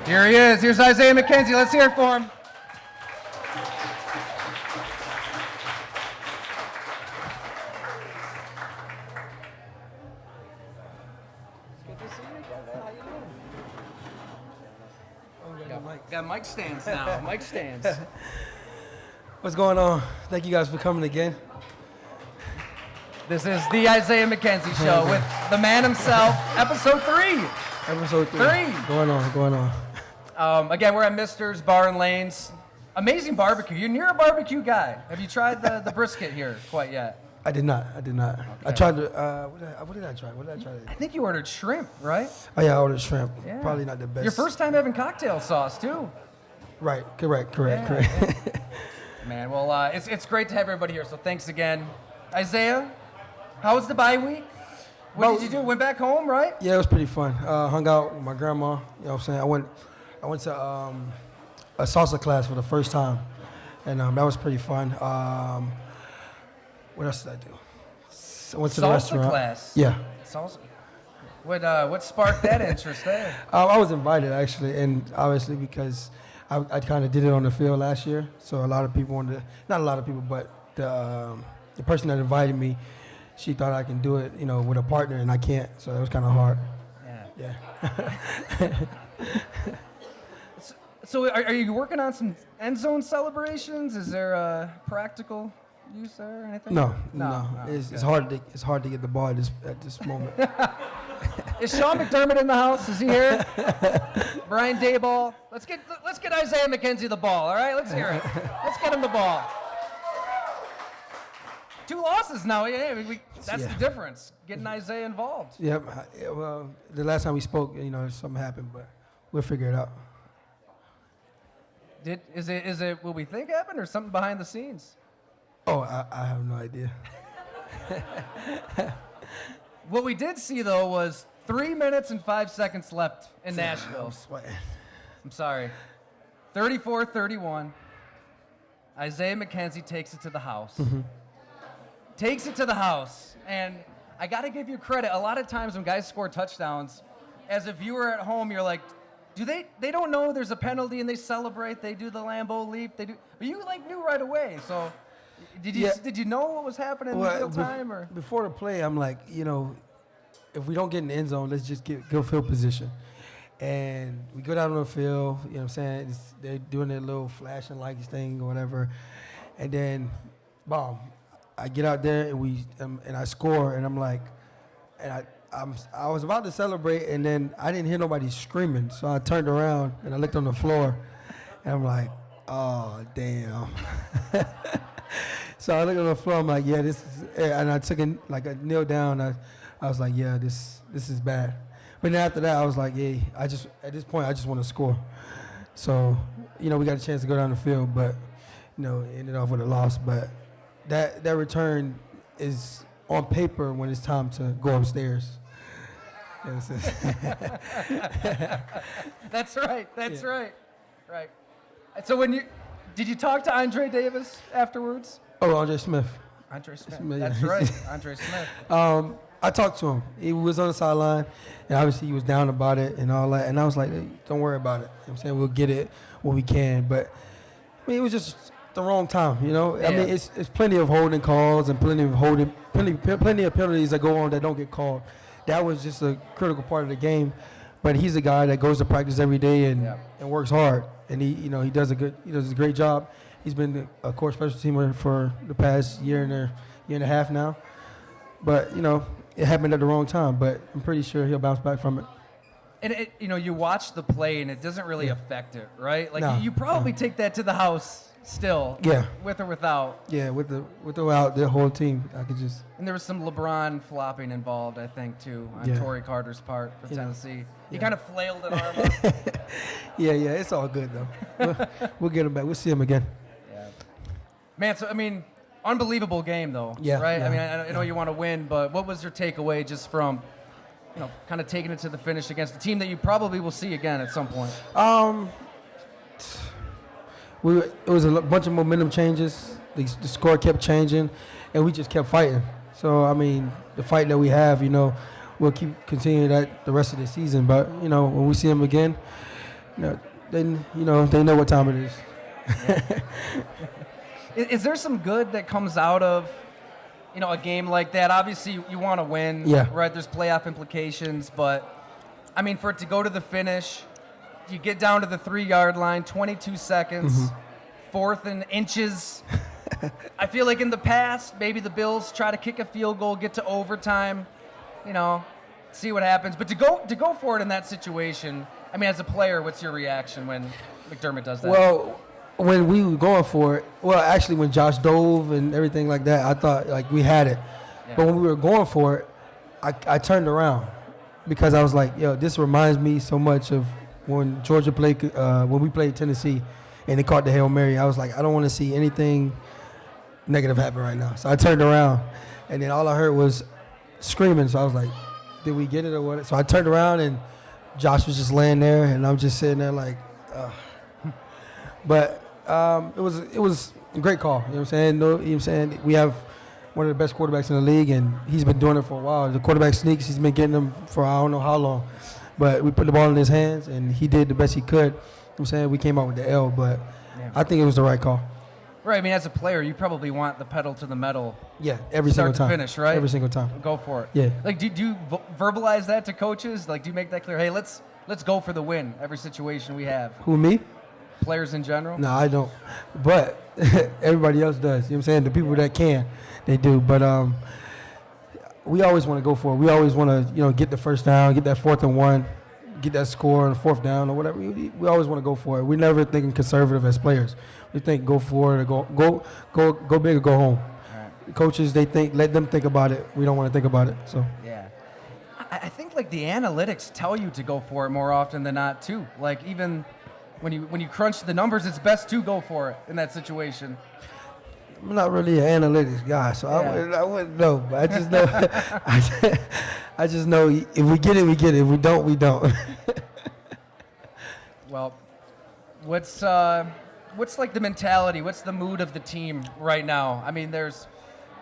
Here he is. Here's Isaiah McKenzie. Let's hear it for him. Got mic stands now. Mic stands. What's going on? Thank you guys for coming again. This is the Isaiah McKenzie Show with the man himself, episode 3. Episode 3. Going on. Again, we're at Mister's Bar and Lanes. Amazing barbecue. You're a barbecue guy. Have you tried the brisket here quite yet? I did not. Okay. I tried to, what did I try? I think you ordered shrimp, right? Oh yeah, I ordered shrimp. Yeah. Probably not the best. Your first time having cocktail sauce, too. Right, correct. Man, well, it's great to have everybody here, so thanks again. Isaiah, how was the bye week? What did you do? Went back home, right? Yeah, it was pretty fun. Hung out with my grandma, you know what I'm saying? I went to a salsa class for the first time, and that was pretty fun. What else did I do? I went to the restaurant. Salsa class? Yeah. Salsa. What sparked that interest there? I was invited, actually, and obviously because I kind of did it on the field last year, so a lot of people not a lot of people, but the person that invited me, she thought I can do it, with a partner, and I can't, so it was kind of hard. Yeah. So are you working on some end zone celebrations? Is there a practical use there or anything? No. It's hard to get the ball at this moment. Is Sean McDermott in the house? Is he here? Brian Dayball. Let's get Isaiah McKenzie the ball. All right, let's hear it. Let's get him the ball. 2 losses now. Yeah, that's the difference. Getting Isaiah involved. Yep. Well, the last time we spoke, something happened, but we'll figure it out. Is it what we think happened or something behind the scenes? Oh, I have no idea. What we did see, though, was 3 minutes and 5 seconds left in Nashville. I'm sweating. I'm sorry. 34-31. Isaiah McKenzie takes it to the house. Mm-hmm. Takes it to the house. And I got to give you credit. A lot of times when guys score touchdowns, as a viewer at home, you're like, they don't know there's a penalty and they celebrate. They do the Lambeau leap. But you knew right away. So did you know what was happening in real time? Or before the play, I'm like, if we don't get in the end zone, let's just go field position. And we go down on the field, you know what I'm saying? They're doing their little flashing lights thing or whatever. And then, boom, I get out there and I score, and I'm like, and I was about to celebrate, and then I didn't hear nobody screaming, so I turned around and I looked on the floor, and I'm like, oh damn. So I looked on the floor, I'm like, yeah, this is, and I took a kneel down. I was like, yeah, this is bad. But then after that, I was like, yeah, at this point I just want to score. So, we got a chance to go down the field, but it ended off with a loss. But that return is on paper when it's time to go upstairs. That's right. Right. So did you talk to Andre Davis afterwards? Oh, Andre Smith. That's right. Andre Smith. I talked to him. He was on the sideline, and obviously he was down about it and all that. And I was like, hey, don't worry about it. You know what I'm saying? We'll get it when we can. But, it was just the wrong time, Yeah. It's plenty of holding calls and plenty of penalties that go on that don't get called. That was just a critical part of the game. But he's a guy that goes to practice every day and works hard. And he does a great job. He's been a core special teamer for the past year and a half now. But, it happened at the wrong time, but I'm pretty sure he'll bounce back from it. And you watch the play and it doesn't really affect it, right? Like you probably take that to the house still. Yeah. With or without. Yeah, with or without the whole team. I could just. And there was some LeBron flopping involved, I think, too, on Torrey Carter's part for Tennessee. He kind of flailed an arm up. Yeah, it's all good though. We'll get him back. We'll see him again. Yeah. Man, so unbelievable game though. Yeah. Right. Yeah. I know you want to win, but what was your takeaway just from, kind of taking it to the finish against a team that you probably will see again at some point? It was a bunch of momentum changes. The score kept changing, and we just kept fighting. So the fight that we have, we'll keep continuing that the rest of the season. But when we see them again, they know what time it is. Is there some good that comes out of, a game like that? Obviously, you want to win, Yeah. right? There's playoff implications, but, I mean, for it to go to the finish, you get down to the 3-yard line, 22 seconds, 4th and inches. I feel like in the past, maybe the Bills try to kick a field goal, get to overtime, see what happens. But to go for it in that situation, I mean, as a player, what's your reaction when McDermott does that? Well, when we were going for it, actually when Josh dove and everything like that, I thought like we had it. Yeah. But when we were going for it, I turned around because I was like, this reminds me so much of when Georgia played, when we played Tennessee and they caught the Hail Mary. I was like, I don't want to see anything negative happen right now. So I turned around and then all I heard was screaming. So I was like, did we get it or what? So I turned around and Josh was just laying there and I'm just sitting there like, But it was a great call. You know what I'm saying? No, you know what I'm saying? We have one of the best quarterbacks in the league, and he's been doing it for a while. The quarterback sneaks, he's been getting them for I don't know how long. But we put the ball in his hands, and he did the best he could. You know what I'm saying? We came out with the L, but I think it was the right call. Right. I mean, as a player, you probably want the pedal to the metal. Yeah, every single time. Start to finish, right? Every single time. Go for it. Yeah. Like, do you verbalize that to coaches? Like, do you make that clear? Hey, let's go for the win every situation we have. Who, me? Players in general? No, I don't. But everybody else does. You know what I'm saying? The people that can, they do. But we always want to go for it. We always want to, get the first down, get that 4th and 1, get that score on the 4th down or whatever. We always want to go for it. We're never thinking conservative as players. We think go for it or go big or go home. Right. Coaches, they think, let them think about it. We don't want to think about it. So. Yeah. I think like the analytics tell you to go for it more often than not too. Like even when you crunch the numbers, it's best to go for it in that situation. I'm not really an analytics guy, so I wouldn't know. But I just know, I just know if we get it, we get it. If we don't, we don't. Well, what's like the mentality? What's the mood of the team right now? I mean,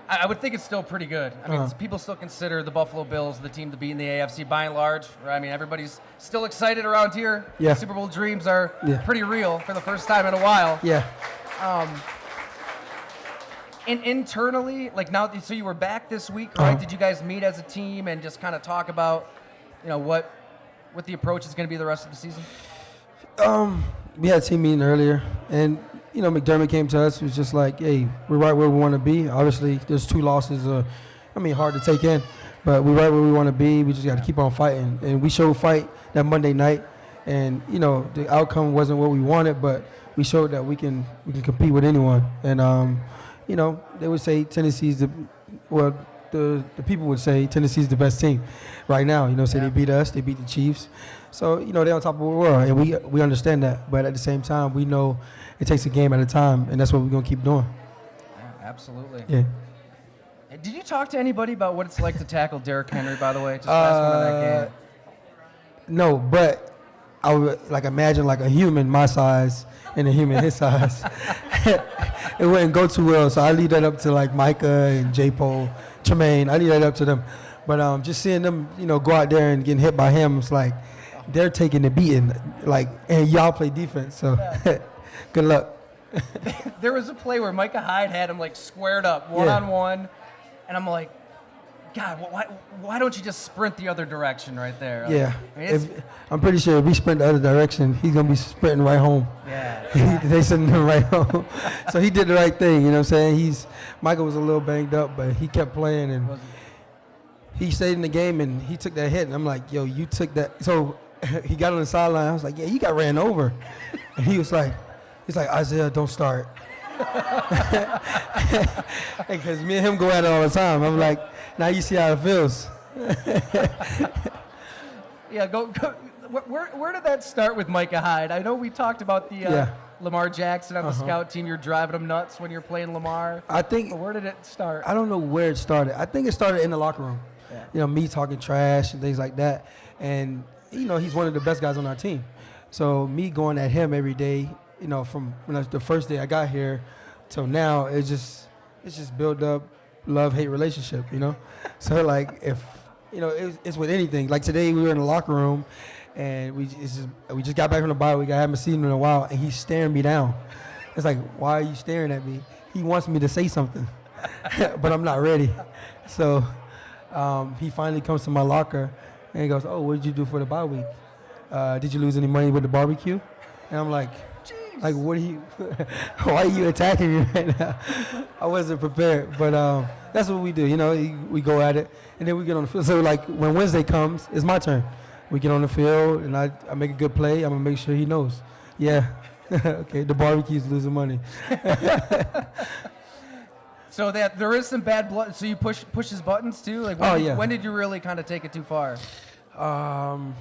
I would think it's still pretty good. I mean, people still consider the Buffalo Bills the team to beat in the AFC by and large. Right? I mean, everybody's still excited around here. Yeah. Super Bowl dreams are pretty real for the first time in a while. Yeah. And internally, like now, so you were back this week, right? Did you guys meet as a team and just kind of talk about, what the approach is going to be the rest of the season? We had a team meeting earlier, and McDermott came to us. It was just like, hey, we're right where we want to be. Obviously, there's 2 losses. Hard to take in, but we're right where we want to be. We just got to keep on fighting, and we showed fight that Monday night. And the outcome wasn't what we wanted, but we showed that we can compete with anyone. And they would say Tennessee's the people would say Tennessee's the best team right now. They beat us, they beat the Chiefs. So, they're on top of the world, and we understand that. But at the same time, we know it takes a game at a time, and that's what we're going to keep doing. Yeah, absolutely. Yeah. Did you talk to anybody about what it's like to tackle Derrick Henry, by the way? Just last one of that game. No, but I would imagine a human my size and a human his size. It wouldn't go too well, so I leave that up to Micah and J-Pole, Tremaine. I leave that up to them. But just seeing them, go out there and getting hit by him, it's like they're taking the beating, and y'all play defense. So good luck. There was a play where Micah Hyde had him squared up, one-on-one, and I'm like, God, why don't you just sprint the other direction right there? Yeah. I'm pretty sure if we sprint the other direction, he's going to be sprinting right home. Yeah. They sending him right home. So he did the right thing, you know what I'm saying? Michael was a little banged up, but he kept playing, and he stayed in the game, and he took that hit, and I'm like, yo, you took that. So he got on the sideline. I was like, yeah, you got ran over. And he's like, Isaiah, don't start. Because me and him go at it all the time. I'm like, now you see how it feels. Yeah, go. Where did that start with Micah Hyde? I know we talked about the Lamar Jackson on the scout team. You're driving him nuts when you're playing Lamar. I think. But where did it start? I don't know where it started. I think it started in the locker room. Yeah. Me talking trash and things like that. And, he's one of the best guys on our team. So me going at him every day, from the first day I got here till now, it's just build up love-hate relationship, So if, it's with anything. Like today we were in the locker room And we just got back from the bye week. I haven't seen him in a while, and he's staring me down. It's like, why are you staring at me? He wants me to say something, but I'm not ready. So he finally comes to my locker, and he goes, "Oh, what did you do for the bye week? Did you lose any money with the barbecue?" And I'm like, Jeez. "Like, what are you? Why are you attacking me right now?" I wasn't prepared, but that's what we do. You know, we go at it, and then we get on the field. So like when Wednesday comes, it's my turn. We get on the field, and I make a good play. I'm gonna make sure he knows. Yeah, okay. The barbecue's losing money. So that there is some bad blood. So you push his buttons too. Like when did you really kind of take it too far? Oh,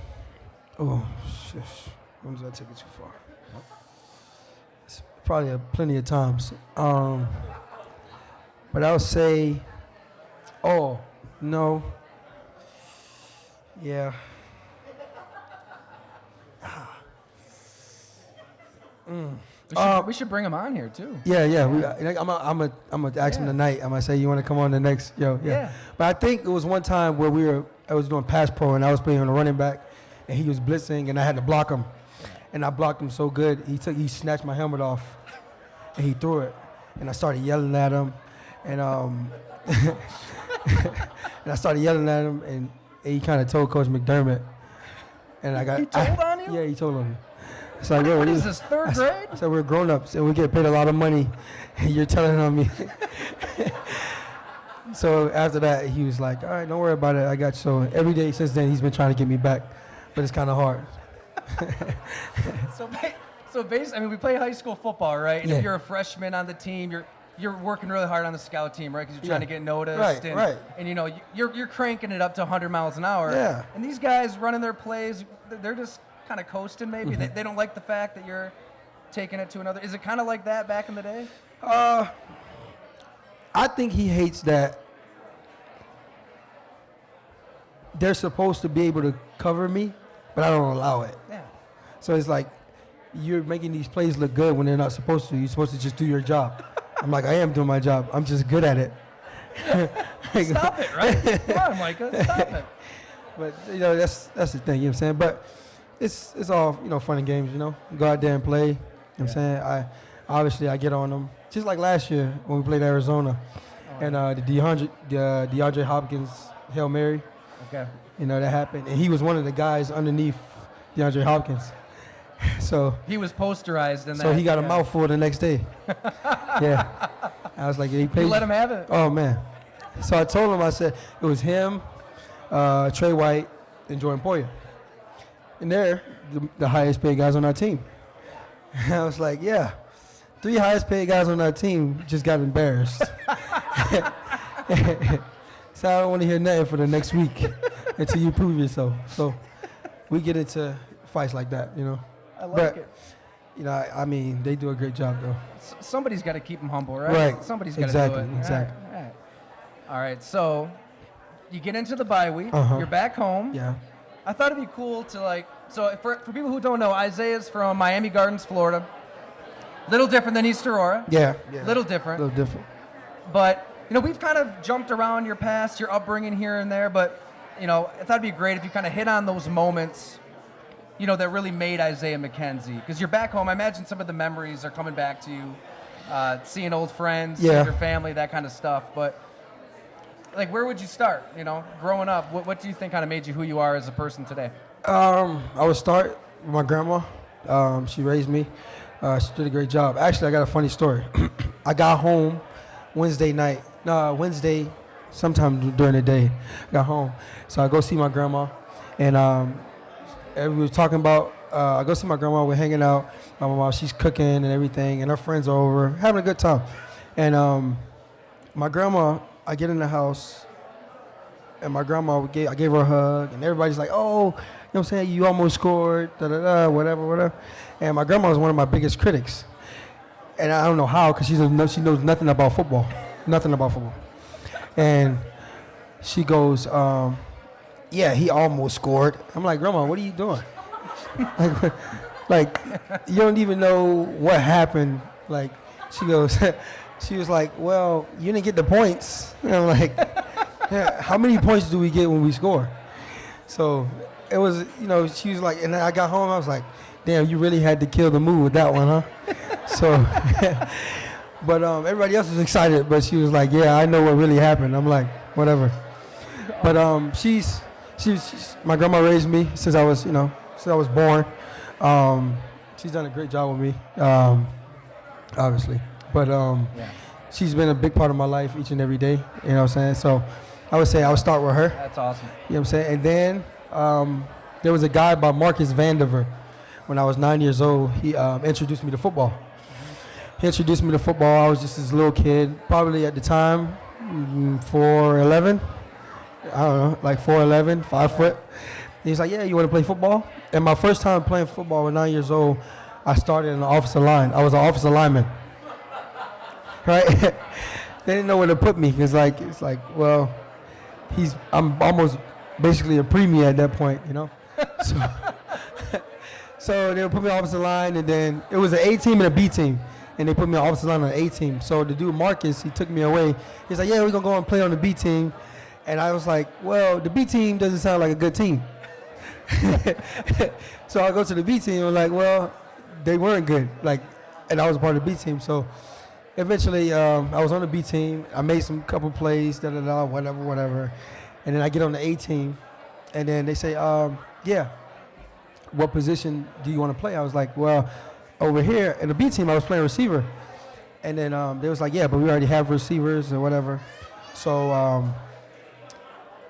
shush. When did I take it too far? It's probably plenty of times. But I would say, oh, no. Yeah. We should bring him on here too. Yeah. I'm gonna ask him tonight. I'm gonna say, you want to come on the next? Yeah. But I think it was one time where I was doing pass pro and I was playing on a running back, and he was blitzing and I had to block him, and I blocked him so good he snatched my helmet off, and he threw it, and I started yelling at him, and and he kind of told Coach McDermott, and He told on you? Yeah, he told on me. It's like, what is this, third grade? So we're grown-ups and we get paid a lot of money, and you're telling on me. So after that, he was like, all right, don't worry about it. I got you. So every day since then, he's been trying to get me back, but it's kind of hard. So basically, I mean, we play high school football, right? And Yeah. if you're a freshman on the team, you're working really hard on the scout team, right? Because you're trying to get noticed. Right. And you know, you're cranking it up to 100 miles an hour. Yeah. And these guys running their plays, they're just kind of coasting maybe. Mm-hmm. They don't like the fact that you're taking it to another. Is it kind of like that back in the day? I think he hates that they're supposed to be able to cover me, but I don't allow it. Yeah. So it's like you're making these plays look good when they're not supposed to. You're supposed to just do your job. I'm like, I am doing my job. I'm just good at it. Stop it, right? Come on, Micah, stop it. But you know, that's the thing, you know what I'm saying? But it's all, you know, fun and games, you know. Go out there and play. You know what I'm saying? I get on them. Just like last year when we played Arizona. And the DeAndre Hopkins Hail Mary. Okay. You know, that happened. And he was one of the guys underneath DeAndre Hopkins. So he was posterized in that. So he got a mouthful the next day. Yeah. I was like, he paid. You let him have it? Oh, man. So I told him, I said, it was him, Trey White, and Jordan Poyer. And they're the highest paid guys on our team. And I was like, yeah. 3 highest paid guys on our team just got embarrassed. So I don't want to hear nothing for the next week until you prove yourself. So we get into fights like that, you know. I like it. You know, I mean, they do a great job, though. Somebody's got to keep them humble, right? Right. Somebody's got to do it. Exactly. All right. So you get into the bye week. You're back home. Yeah. I thought it'd be cool to, like, so for people who don't know, Isaiah's from Miami Gardens, Florida. Little different than East Aurora. Yeah. Little different. But, you know, we've kind of jumped around your past, your upbringing here and there, but, you know, I thought it'd be great if you kind of hit on those moments, you know, that really made Isaiah McKenzie. Because you're back home. I imagine some of the memories are coming back to you, seeing old friends, seeing your family, that kind of stuff. But, like, where would you start, you know, growing up? What do you think kind of made you who you are as a person today? I would start with my grandma. She raised me. She did a great job. Actually, I got a funny story. I got home Wednesday sometime during the day. I got home. So I go see my grandma. And we were talking about, I go see my grandma. We're hanging out. My mom, she's cooking and everything. And her friends are over, having a good time. And my grandma, I get in the house. And my grandma, I gave her a hug. And everybody's like, oh, you know what I'm saying? You almost scored, whatever. And my grandma was one of my biggest critics. And I don't know how, because she knows nothing about football. And she goes, yeah, he almost scored. I'm like, Grandma, what are you doing? like, you don't even know what happened. Like, she was like, well, you didn't get the points. And I'm like, yeah, how many points do we get when we score? So it was, she was like, and then I got home, I was like, damn, you really had to kill the mood with that one, huh? So, but everybody else was excited, but she was like, yeah, I know what really happened. I'm like, whatever. But she's my grandma raised me since I was, since I was born. She's done a great job with me, obviously. But she's been a big part of my life each and every day, you know what I'm saying? So I would say I would start with her. That's awesome. You know what I'm saying? And then there was a guy by Marcus Vandiver. When I was 9 years old, he introduced me to football. He introduced me to football. I was just this little kid, probably at the time, 4'11". I don't know, like 4'11", 5 foot. He's like, yeah, you want to play football? And my first time playing football at 9 years old, I started in the offensive line. I was an offensive lineman. Right? They didn't know where to put me. It's like, well, I'm almost basically a preemie at that point, So they would put me on offensive line, and then it was an A team and a B team, and they put me on offensive line on the A team. So the dude Marcus, he took me away. He's like, yeah, we're gonna go and play on the B team, and I was like, well, the B team doesn't sound like a good team. So I go to the B team, and I'm like, well, they weren't good, and I was a part of the B team. So eventually, I was on the B team. I made some couple plays, whatever, and then I get on the A team, and then they say, yeah, what position do you want to play? I was like, well, over here in the B team, I was playing receiver. And then they was like, yeah, but we already have receivers or whatever. So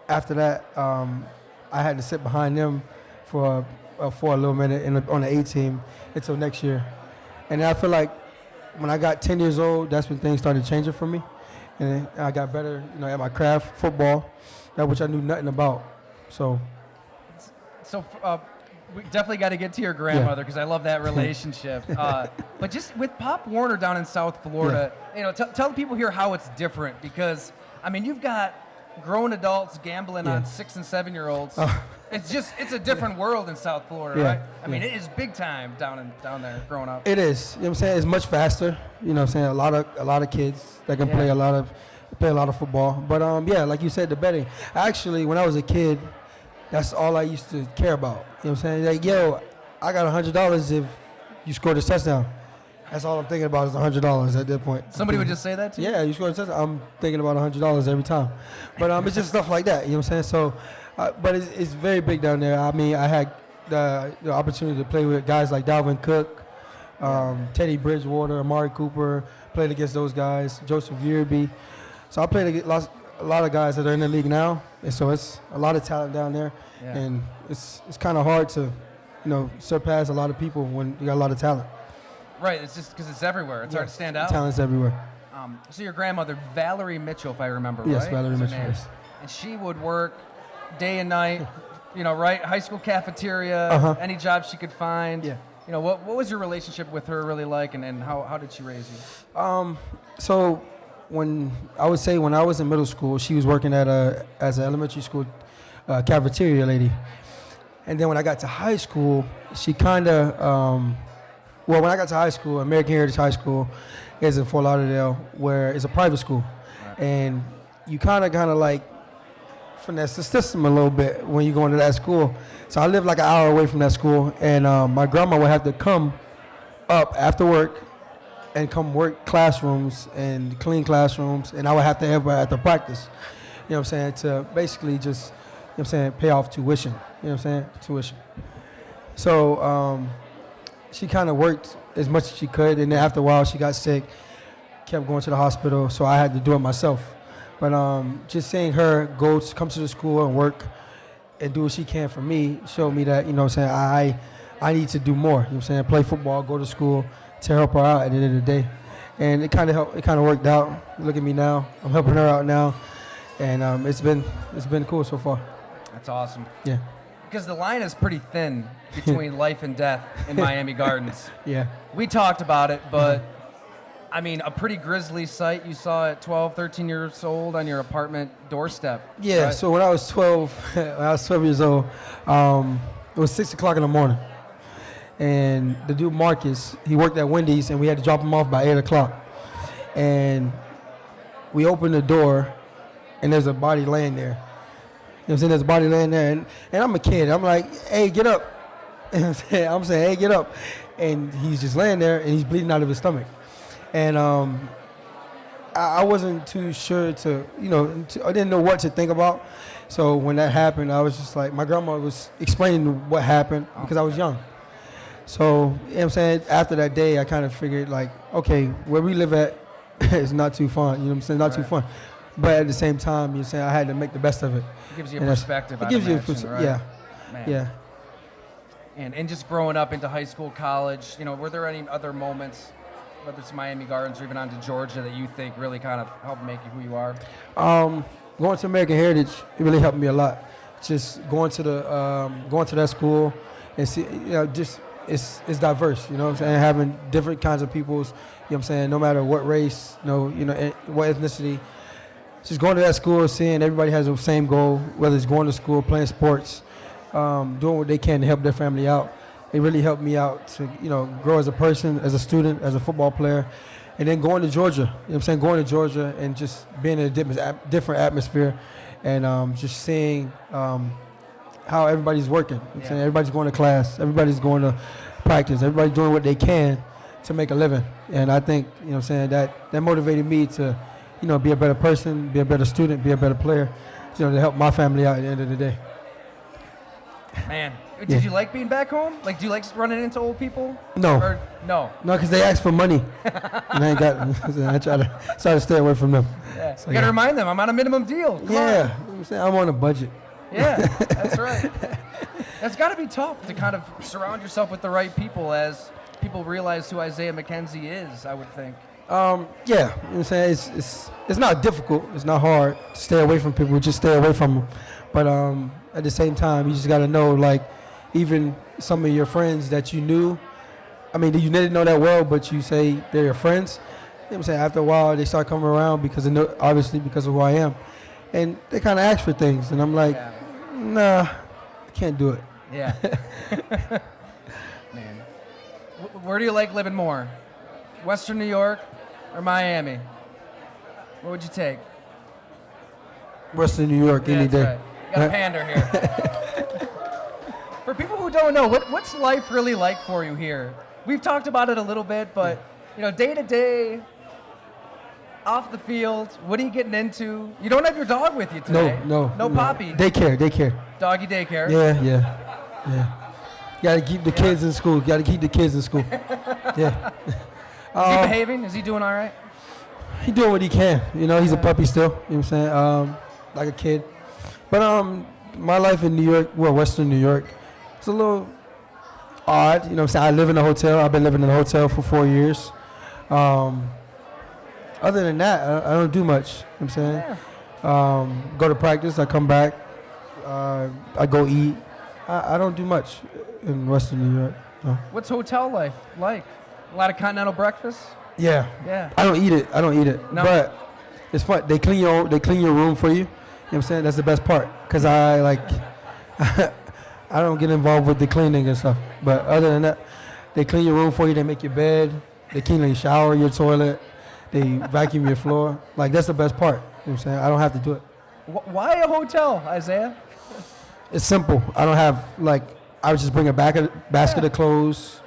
after that, I had to sit behind them for a little minute on the A team until next year. And then I feel like when I got 10 years old, that's when things started changing for me. And then I got better, at my craft, football, which I knew nothing about. So we definitely got to get to your grandmother because I love that relationship. But just with Pop Warner down in South Florida, tell the people here how it's different because, I mean, you've got grown adults gambling on 6 and 7 year olds. It's a different world in South Florida, right? I mean, it is big time down there growing up. It is. You know what I'm saying? It's much faster. You know what I'm saying? A lot of kids that can play a lot of football. But like you said, the betting. Actually, when I was a kid, that's all I used to care about. You know what I'm saying? Like, yo, I got $100 if you scored a touchdown. That's all I'm thinking about is $100 at that point. Somebody would just say that to you? Yeah, you scored a touchdown. I'm thinking about $100 every time. But it's just stuff like that. You know what I'm saying? So, but it's very big down there. I mean, I had the opportunity to play with guys like Dalvin Cook, Teddy Bridgewater, Amari Cooper, played against those guys, Joseph Yearby. So I played against a lot of guys that are in the league now, and so it's a lot of talent down there, and it's kind of hard to, surpass a lot of people when you got a lot of talent. Right, it's just because it's everywhere. It's hard to stand out. Talent's everywhere. So your grandmother, Valerie Mitchell, if I remember right? Yes, Valerie Mitchell. Yes. And she would work day and night, right? High school cafeteria, any job she could find. Yeah. What was your relationship with her really like, and how did she raise you? So when I was in middle school, she was working as an elementary school cafeteria lady. And then when I got to high school, she kind of, when I got to high school, American Heritage High School is in Fort Lauderdale, where it's a private school. Right. And you kind of like finesse the system a little bit when you go into that school. So I lived like an hour away from that school, and my grandma would have to come up after work and come work classrooms and clean classrooms, and I would have to help her at the practice, you know what I'm saying, to basically just, you know what I'm saying, pay off tuition, you know what I'm saying, tuition. So she kind of worked as much as she could, and then after a while she got sick, kept going to the hospital, so I had to do it myself. But just seeing her come to the school and work and do what she can for me showed me that, you know what I'm saying, I need to do more, you know what I'm saying, play football, go to school, to help her out at the end of the day. And it kind of helped. It kind of worked out. Look at me now. I'm helping her out now, and it's been cool so far. That's awesome. Yeah. Because the line is pretty thin between life and death in Miami Gardens. Yeah. We talked about it, but I mean, a pretty grisly sight you saw at 12, 13 years old on your apartment doorstep. Yeah. Right? So when I was 12 years old, it was 6 o'clock in the morning. And the dude Marcus, he worked at Wendy's, and we had to drop him off by 8 o'clock. And we opened the door, and there's a body laying there. I'm saying? There's a body laying there, and I'm a kid. I'm like, hey, get up. And I'm saying, hey, get up. And he's just laying there, and he's bleeding out of his stomach. And I wasn't too sure to, I didn't know what to think about. So when that happened, I was just like, my grandma was explaining what happened because I was young. So, I'm saying, after that day, I kind of figured, like, okay, where we live at is not too fun, you know what I'm saying, not too fun. But at the same time, you're saying I had to make the best of it. It gives you a perspective, it gives you right? Yeah. Man. Yeah. And just growing up into high school, college, were there any other moments, whether it's Miami Gardens or even on to Georgia, that you think really kind of helped make you who you are? Going to American Heritage, it really helped me a lot. Just going to that school and see, just it's diverse, you know what I'm saying? Having different kinds of peoples, you know what I'm saying, no matter what race, what ethnicity. Just going to that school, seeing everybody has the same goal, whether it's going to school, playing sports, doing what they can to help their family out. It really helped me out to, grow as a person, as a student, as a football player. And then going to Georgia, going to Georgia and just being in a different atmosphere and just seeing how everybody's working. I'm saying everybody's going to class, everybody's going to practice, everybody's doing what they can to make a living. And I think, that motivated me to, be a better person, be a better student, be a better player, to help my family out at the end of the day. Man, did you like being back home? Like, do you like running into old people? No. No, because they ask for money, and I ain't got. I try to stay away from them. Yeah. So you gotta remind them I'm on a minimum deal. Come on. I'm on a budget. Yeah, that's right. That's got to be tough to kind of surround yourself with the right people as people realize who Isaiah McKenzie is, I would think. Yeah, I'm saying it's not difficult. It's not hard to stay away from people. Just stay away from them. But at the same time, you just got to know, like, even some of your friends that you knew, you didn't know that well, but you say they're your friends. You know what I'm saying? After a while, they start coming around obviously because of who I am. And they kind of ask for things. And I'm like, nah, I can't do it. Yeah. Man. Where do you like living more? Western New York or Miami? What would you take? Western New York any day. Right. You got a pander here. For people who don't know, what's life really like for you here? We've talked about it a little bit, but day to day, off the field, what are you getting into? You don't have your dog with you today. No, Poppy. Daycare. Doggy daycare. Yeah. Got to keep the kids in school. Yeah. Is he behaving? Is he doing all right? He's doing what he can. He's a puppy still. You know what I'm saying? Like a kid. But my life in New York, Western New York, it's a little odd. You know what I'm saying? I live in a hotel. I've been living in a hotel for 4 years. Other than that, I don't do much. You know what I'm saying? Go to practice. I come back. I go eat. I don't do much in Western New York. No. What's hotel life like? A lot of continental breakfast? Yeah. I don't eat it. No. But it's fun. They clean your room for you. You know what I'm saying? That's the best part. Because I don't get involved with the cleaning and stuff. But other than that, they clean your room for you. They make your bed. They clean your shower, your toilet. They vacuum your floor. Like, that's the best part. You know what I'm saying? I don't have to do it. Why a hotel, Isaiah? It's simple. I don't have, I would just bring a basket of clothes,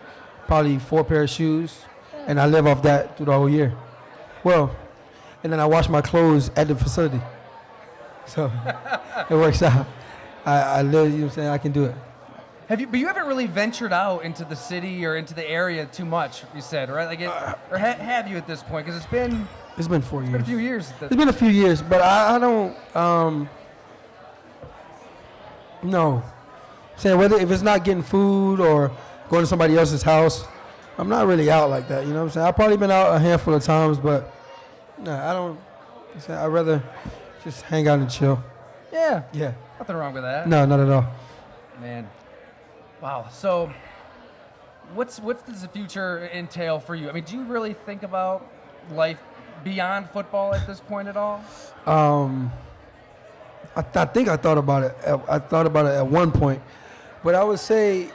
probably 4 pair of shoes, and I live off that through the whole year. Well, and then I wash my clothes at the facility. So it works out. I live, you know what I'm saying? I can do it. But you haven't really ventured out into the city or into the area too much, you said, right? Or have you at this point? Because it's been 4 years. It's been a few years. It's been a few years, but I don't, no. Saying if it's not getting food or going to somebody else's house, I'm not really out like that. You know what I'm saying? I've probably been out a handful of times, but I don't. I'd rather just hang out and chill. Yeah. Yeah. Nothing wrong with that. No, not at all. Man. Wow. So, what does the future entail for you? Do you really think about life beyond football at this point at all? I think I thought about it. I thought about it at one point, but I would say,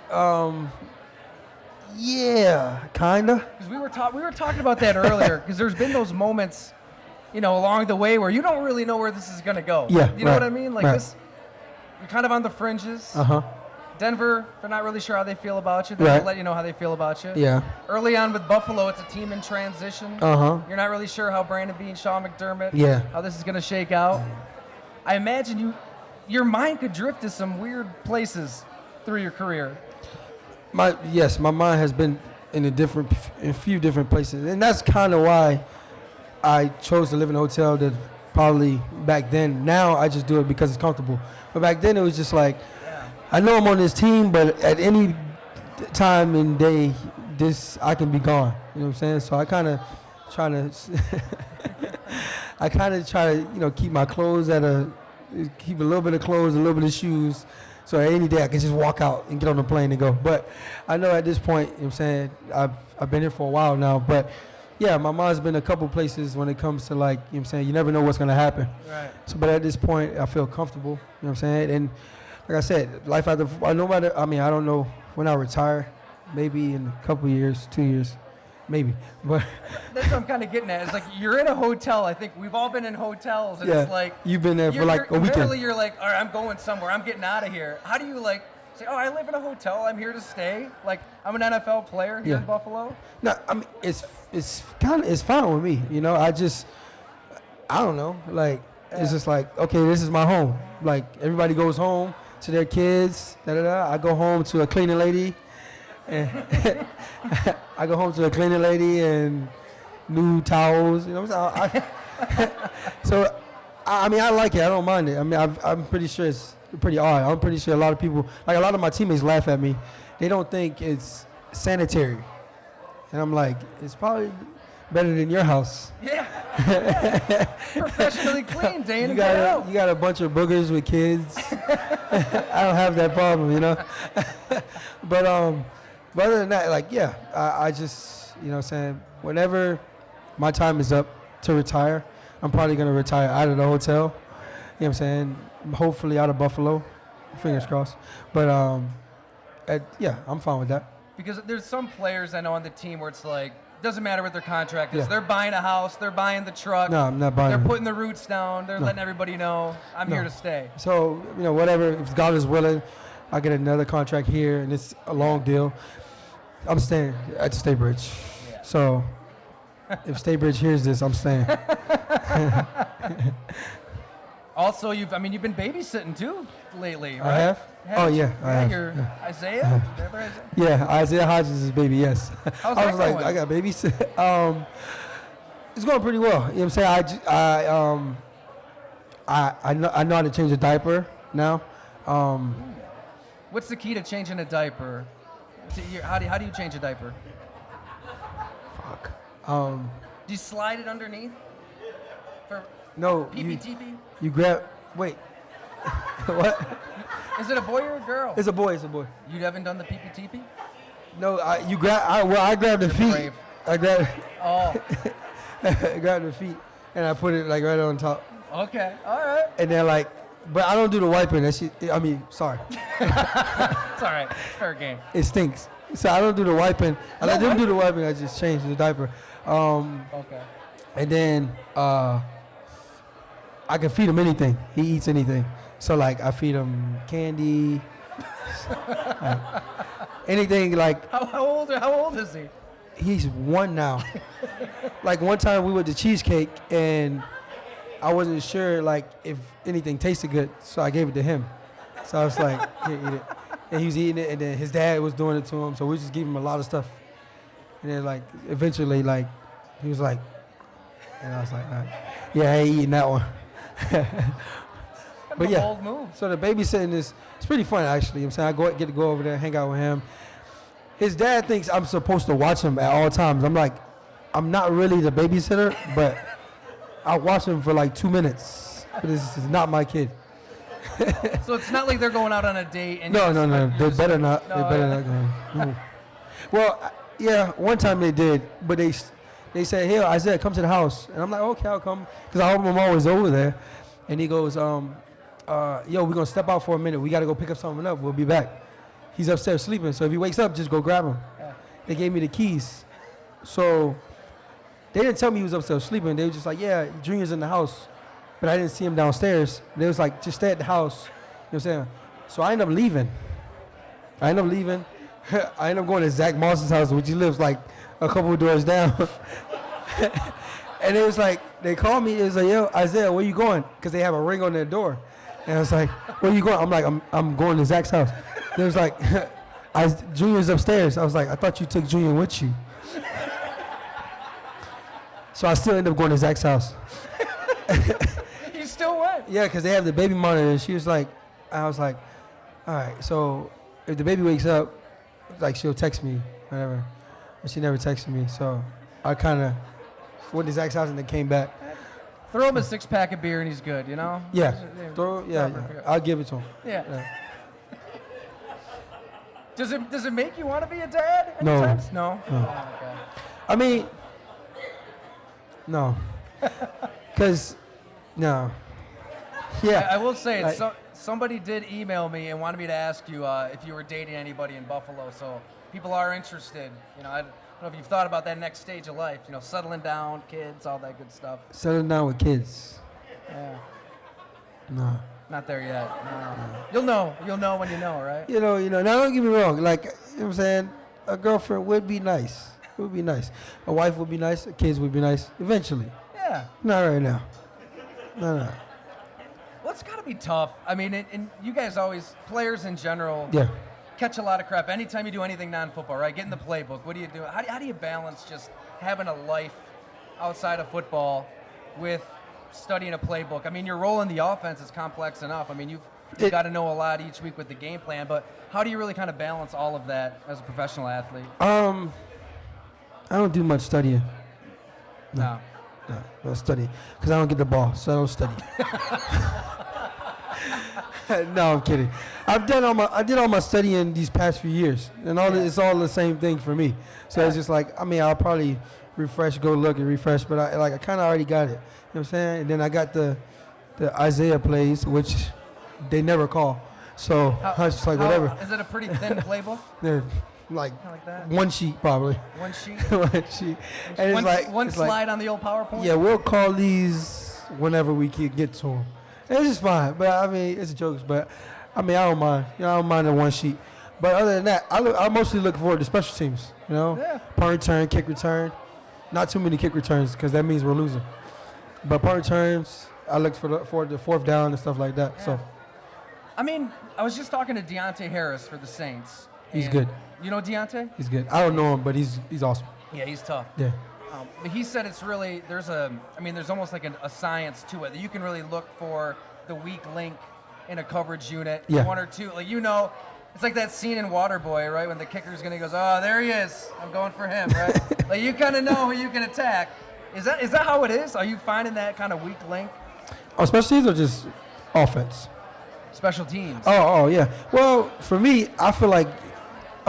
yeah, kinda. Because we were talking about that earlier. Because there's been those moments, along the way where you don't really know where this is gonna go. Yeah, you know what I mean? Like right. this. you're kind of on the fringes. Uh-huh. Denver, they're not really sure how they feel about you. They'll Right. let you know how they feel about you. Yeah. Early on with Buffalo, it's a team in transition. Uh-huh. You're not really sure how Brandon Beane, Sean McDermott, Yeah. how this is going to shake out. I imagine your mind could drift to some weird places through your career. My mind has been in a few different places, and that's kind of why I chose to live in a hotel. That probably back then. Now I just do it because it's comfortable. But back then it was just like, I know I'm on this team, but at any time in day, I can be gone. You know what I'm saying? So I kind of try to, keep my clothes keep a little bit of clothes, a little bit of shoes. So any day I can just walk out and get on the plane and go. But I know at this point, you know what I'm saying, I've been here for a while now. But yeah, my mind's been a couple places when it comes to, like, you know what I'm saying, you never know what's going to happen. Right. So, but at this point, I feel comfortable, you know what I'm saying? And like I said, life after, I don't know when I retire, maybe in a couple years, 2 years, maybe. But that's what I'm kind of getting at. It's like you're in a hotel. I think we've all been in hotels, and yeah, it's like you've been there for like a weekend. Apparently you're like, all right, I'm going somewhere. I'm getting out of here. How do you like say, oh, I live in a hotel. I'm here to stay. Like I'm an NFL player here in Buffalo. No, I mean it's fine with me. You know, I don't know. Like it's just like, okay, this is my home. Like everybody goes home to their kids. I go home to a cleaning lady. And I go home to a cleaning lady and new towels. You know what I'm saying? So, I mean, I like it. I don't mind it. I mean, I'm pretty sure it's pretty odd. I'm pretty sure a lot of people, like a lot of my teammates laugh at me. They don't think it's sanitary. And I'm like, it's probably better than your house. Yeah. Professionally clean, day in and You day out. got a bunch of boogers with kids. I don't have that problem, you know. But other than that, like, yeah, I just, you know what I'm saying, whenever my time is up to retire, I'm probably going to retire out of the hotel. You know what I'm saying? Hopefully out of Buffalo. Fingers crossed. But, yeah, I'm fine with that. Because there's some players I know on the team where it's like, doesn't matter what their contract is. Yeah. They're buying a house. They're buying the truck. No, I'm not buying They're it. putting the roots down. They're letting everybody know, I'm here to stay. So, you know, whatever, if God is willing, I get another contract here, and it's a long deal. I'm staying at Staybridge. Yeah. So, if Staybridge hears this, I'm staying. Also, you've been babysitting too lately, right? I have? Oh, yeah, I have. You're Yeah. Isaiah? Yeah, Isaiah Hodges' baby, yes. How's I that was like, going? I got babies. It's going pretty well. You know what I'm saying? I know how to change a diaper now. What's the key to changing a diaper? How do you change a diaper? Fuck. Do you slide it underneath? No. PPTP? You grab. Wait. What? Is it a boy or a girl? It's a boy. It's a boy. You haven't done the PPTP? No. I grabbed the feet. brave. I grabbed. Oh, I grabbed the feet and I put it like right on top. okay. All right. And then like, but I don't do the wiping. Sorry. It's all right. It's fair game. It stinks. So I don't do the wiping. I let them do the wiping. I just change the diaper. Okay. And then I can feed him anything. He eats anything. So like I feed him candy, like, anything like. How old is he? He's 1 now. Like one time we went to cheesecake and I wasn't sure like if anything tasted good, so I gave it to him. So I was like, here, eat it. And he was eating it, and then his dad was doing it to him, so we just gave him a lot of stuff. And then like eventually like he was like, and I was like, all right. Yeah, I ain't eating that one. But yeah, bold move. so the babysitting it's pretty fun actually. You know what I'm saying? Get to go over there, hang out with him. His dad thinks I'm supposed to watch him at all times. I'm like, I'm not really the babysitter, but I'll watch him for like 2 minutes. But this is not my kid. So it's not like they're going out on a date and No. They better not. No, They better not go. No. Well, yeah, one time they did, but they said, "Hey, Isaiah, come to the house," and I'm like, "Okay, I'll come," because I hope I'm always over there. And he goes, "Yo, we're gonna step out for a minute. We gotta go pick up something up. We'll be back." He's upstairs sleeping, so if he wakes up, just go grab him. Yeah. They gave me the keys, so they didn't tell me he was upstairs sleeping. They were just like, "Yeah, Junior's in the house," but I didn't see him downstairs. They was like, "Just stay at the house. what I'm saying? So I end up leaving. I end up going to Zach Moss's house, which he lives like a couple of doors down. And it was like, they called me, it was like, yo, Isaiah, where you going? Because they have a ring on their door. And I was like, where you going? I'm like, I'm going to Zach's house. It was like, Junior's upstairs. I was like, I thought you took Junior with you. So I still ended up going to Zach's house. You still went? Yeah, because they have the baby monitor. And she was like, I was like, all right, so if the baby wakes up, like she'll text me, whatever. And she never texted me. So I kind of went to Zach's house and then came back. Throw him a 6-pack of beer and he's good, you know? Yeah. Yeah. I'll give it to him. Yeah. Does it make you want to be a dad? No. Anytime? No. No. Oh, okay. I mean, no. Because, no. Yeah. I will say, Like- somebody did email me and wanted me to ask you if you were dating anybody in Buffalo. So people are interested. You know, I don't know if you've thought about that next stage of life. You know, settling down, kids, all that good stuff. Settling down with kids. Yeah. No. Not there yet. No. You'll know when you know, right? You know. Now, don't get me wrong. Like, you know what I'm saying? A girlfriend would be nice. It would be nice. A wife would be nice. Kids would be nice. Eventually. Yeah. Not right now. No. Well, it's got to be tough. I mean, and you guys always, players in general, Yeah. catch a lot of crap anytime you do anything non-football, right? Get in the playbook. What do you do? How do you balance just having a life outside of football with studying a playbook? I mean, your role in the offense is complex enough. I mean, you've got to know a lot each week with the game plan, but how do you really kind of balance all of that as a professional athlete? I don't do much studying. No. No, I don't study because I don't get the ball, so I don't study. No, I'm kidding. I did all my studying these past few years, and it's all the same thing for me. So it's just like, I mean, I'll probably go look and refresh, but I kind of already got it. You know what I'm saying? And then I got the Isaiah plays, which they never call. So I was just like, whatever. Is it a pretty thin playbook? They're like that? one sheet probably. One sheet? One sheet. And one, it's like one it's slide like, on the old PowerPoint? yeah, we'll call these whenever we can get to them. It's just fine. But I mean, it's jokes. But I mean, I don't mind. You know, I don't mind the one sheet. But other than that, I mostly look forward to special teams. You know, punt return, kick return. Not too many kick returns because that means we're losing. But punt returns, I look forward to fourth down and stuff like that. Yeah. So I mean, I was just talking to Deontay Harris for the Saints. he's good. You know Deontay? He's good. I don't know him, but he's awesome. Yeah, he's tough. Yeah. But he said it's really, there's almost like a science to it. That you can really look for the weak link in a coverage unit, Yeah. one or two. Like, you know, it's like that scene in Waterboy, right? When the kicker's going to goes, oh, there he is. I'm going for him, right? Like, you kind of know who you can attack. Is that how it is? Are you finding that kind of weak link? Oh, special teams or just offense? Special teams. Oh, yeah. Well, for me, I feel like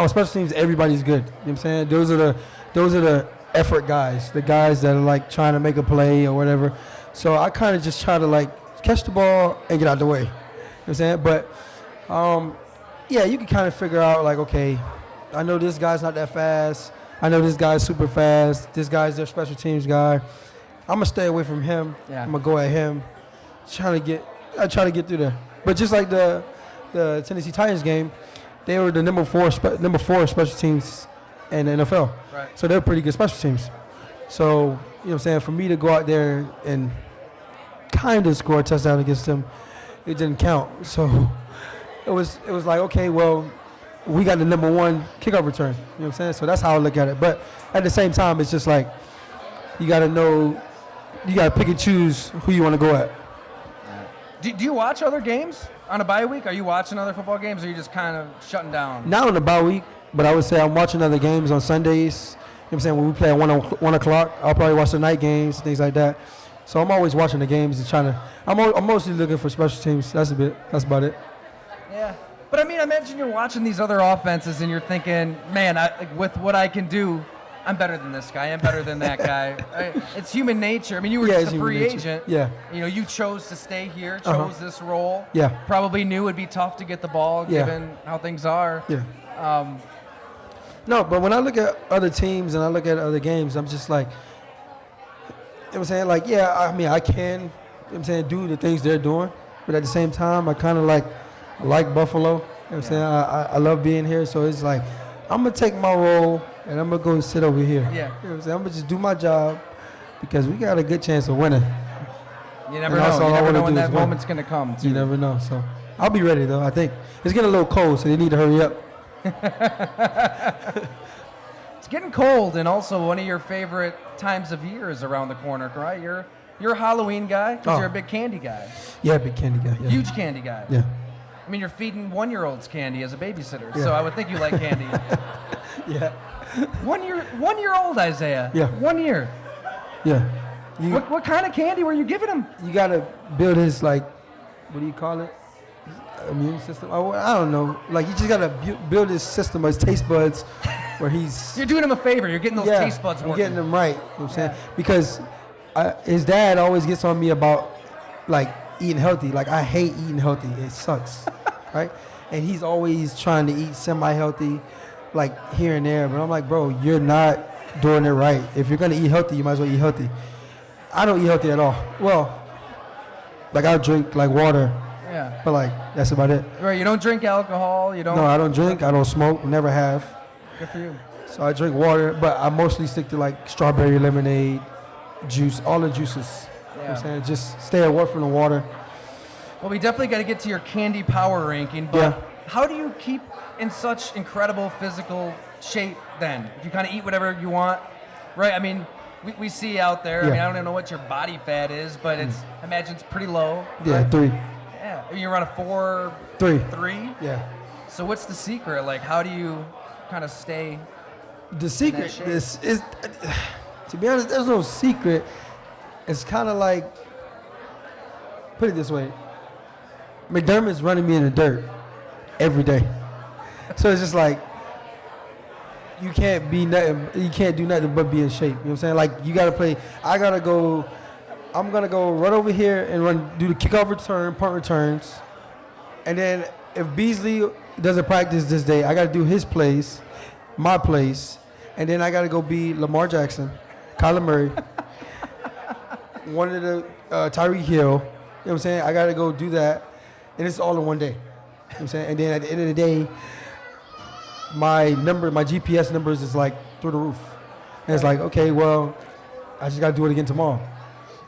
special teams, everybody's good. You know what I'm saying? Those are the effort guys, the guys that are like trying to make a play or whatever. So I kind of just try to like catch the ball and get out the way. You know what I'm saying? But yeah, you can kind of figure out like, okay, I know this guy's not that fast. I know this guy's super fast. This guy's their special teams guy. I'm gonna stay away from him. Yeah. I'm gonna go at him. I try to get through there. But just like the Tennessee Titans game, they were the number four special teams in the NFL. Right. So they're pretty good special teams. So, you know what I'm saying, for me to go out there and kind of score a touchdown against them, it didn't count. So it was like, okay, well, we got the number one kickoff return. You know what I'm saying? So that's how I look at it. But at the same time, it's just like you got to know, you got to pick and choose who you want to go at. Do you watch other games on a bye week? Are you watching other football games, or are you just kind of shutting down? Not on the bye week, but I would say I'm watching other games on Sundays. You know what I'm saying? When we play at 1 o'clock, I'll probably watch the night games, things like that. So I'm always watching the games and trying to. I'm mostly looking for special teams. That's about it. Yeah. But I mean, imagine you're watching these other offenses and you're thinking, man, with what I can do, I'm better than this guy. I'm better than that guy. It's human nature. I mean, you were just a free agent. Yeah. You know, you chose to stay here, chose this role. Yeah. Probably knew it'd be tough to get the ball given how things are. Yeah. No, but when I look at other teams and I look at other games, I'm just like, you know what I'm saying? Like, yeah, I mean, I can, you know what I'm saying, do the things they're doing. But at the same time, I kind of like, I like Buffalo. You know what I'm saying? I love being here. So it's like, I'm going to take my role and I'm going to go sit over here. Yeah. You know what I'm saying? I'm going to just do my job because we got a good chance of winning. You never know. You never know when that moment's going to come. You never know. So I'll be ready, though. I think it's getting a little cold, so they need to hurry up. It's getting cold, and also one of your favorite times of year is around the corner, right? You're a Halloween guy because you're a big candy guy. Yeah, big candy guy. Yeah. Huge candy guy. Yeah. I mean, you're feeding 1-year-olds candy as a babysitter, so I would think you like candy. Yeah. 1-year-old Isaiah. Yeah. 1 year. Yeah. What kind of candy were you giving him? You gotta build his, like, what do you call it? Immune system. I don't know. Like, you just gotta build his system, his taste buds, where he's. You're doing him a favor. You're getting those taste buds working. I'm getting them right. You know what I'm saying? Because his dad always gets on me about, like, eating healthy. Like, I hate eating healthy. It sucks, right? And he's always trying to eat semi-healthy, like, here and there. But I'm like, bro, you're not doing it right. If you're gonna eat healthy, you might as well eat healthy. I don't eat healthy at all. Well, like, I'll drink, like, water. Yeah. But, like, that's about it. Right, you don't drink alcohol, you don't... No, I don't drink, I don't smoke, never have. Good for you. So I drink water, but I mostly stick to, like, strawberry lemonade, juice, all the juices. You know what I'm saying? Just stay away from the water. Well, we definitely got to get to your candy power ranking, but how do you keep in such incredible physical shape then? If you kind of eat whatever you want, right? I mean, we see out there, I mean, I don't even know what your body fat is, but I imagine it's pretty low. Yeah, right? 3. Yeah, you run a 4... 3. 3? Yeah. So what's the secret? Like, how do you kind of stay... The secret is, to be honest, there's no secret. It's kind of like, put it this way, McDermott's running me in the dirt every day. So it's just like, you can't be nothing, you can't do nothing but be in shape. You know what I'm saying? Like, you got to play, I'm going to go run over here and do the kickoff return, punt returns. And then if Beasley doesn't practice this day, I got to do his plays, my plays. And then I got to go be Lamar Jackson, Kyler Murray, one of the Tyreek Hill. You know what I'm saying? I got to go do that. And it's all in one day. You know what I'm saying? And then at the end of the day, my GPS numbers is like through the roof. And it's like, okay, well, I just got to do it again tomorrow.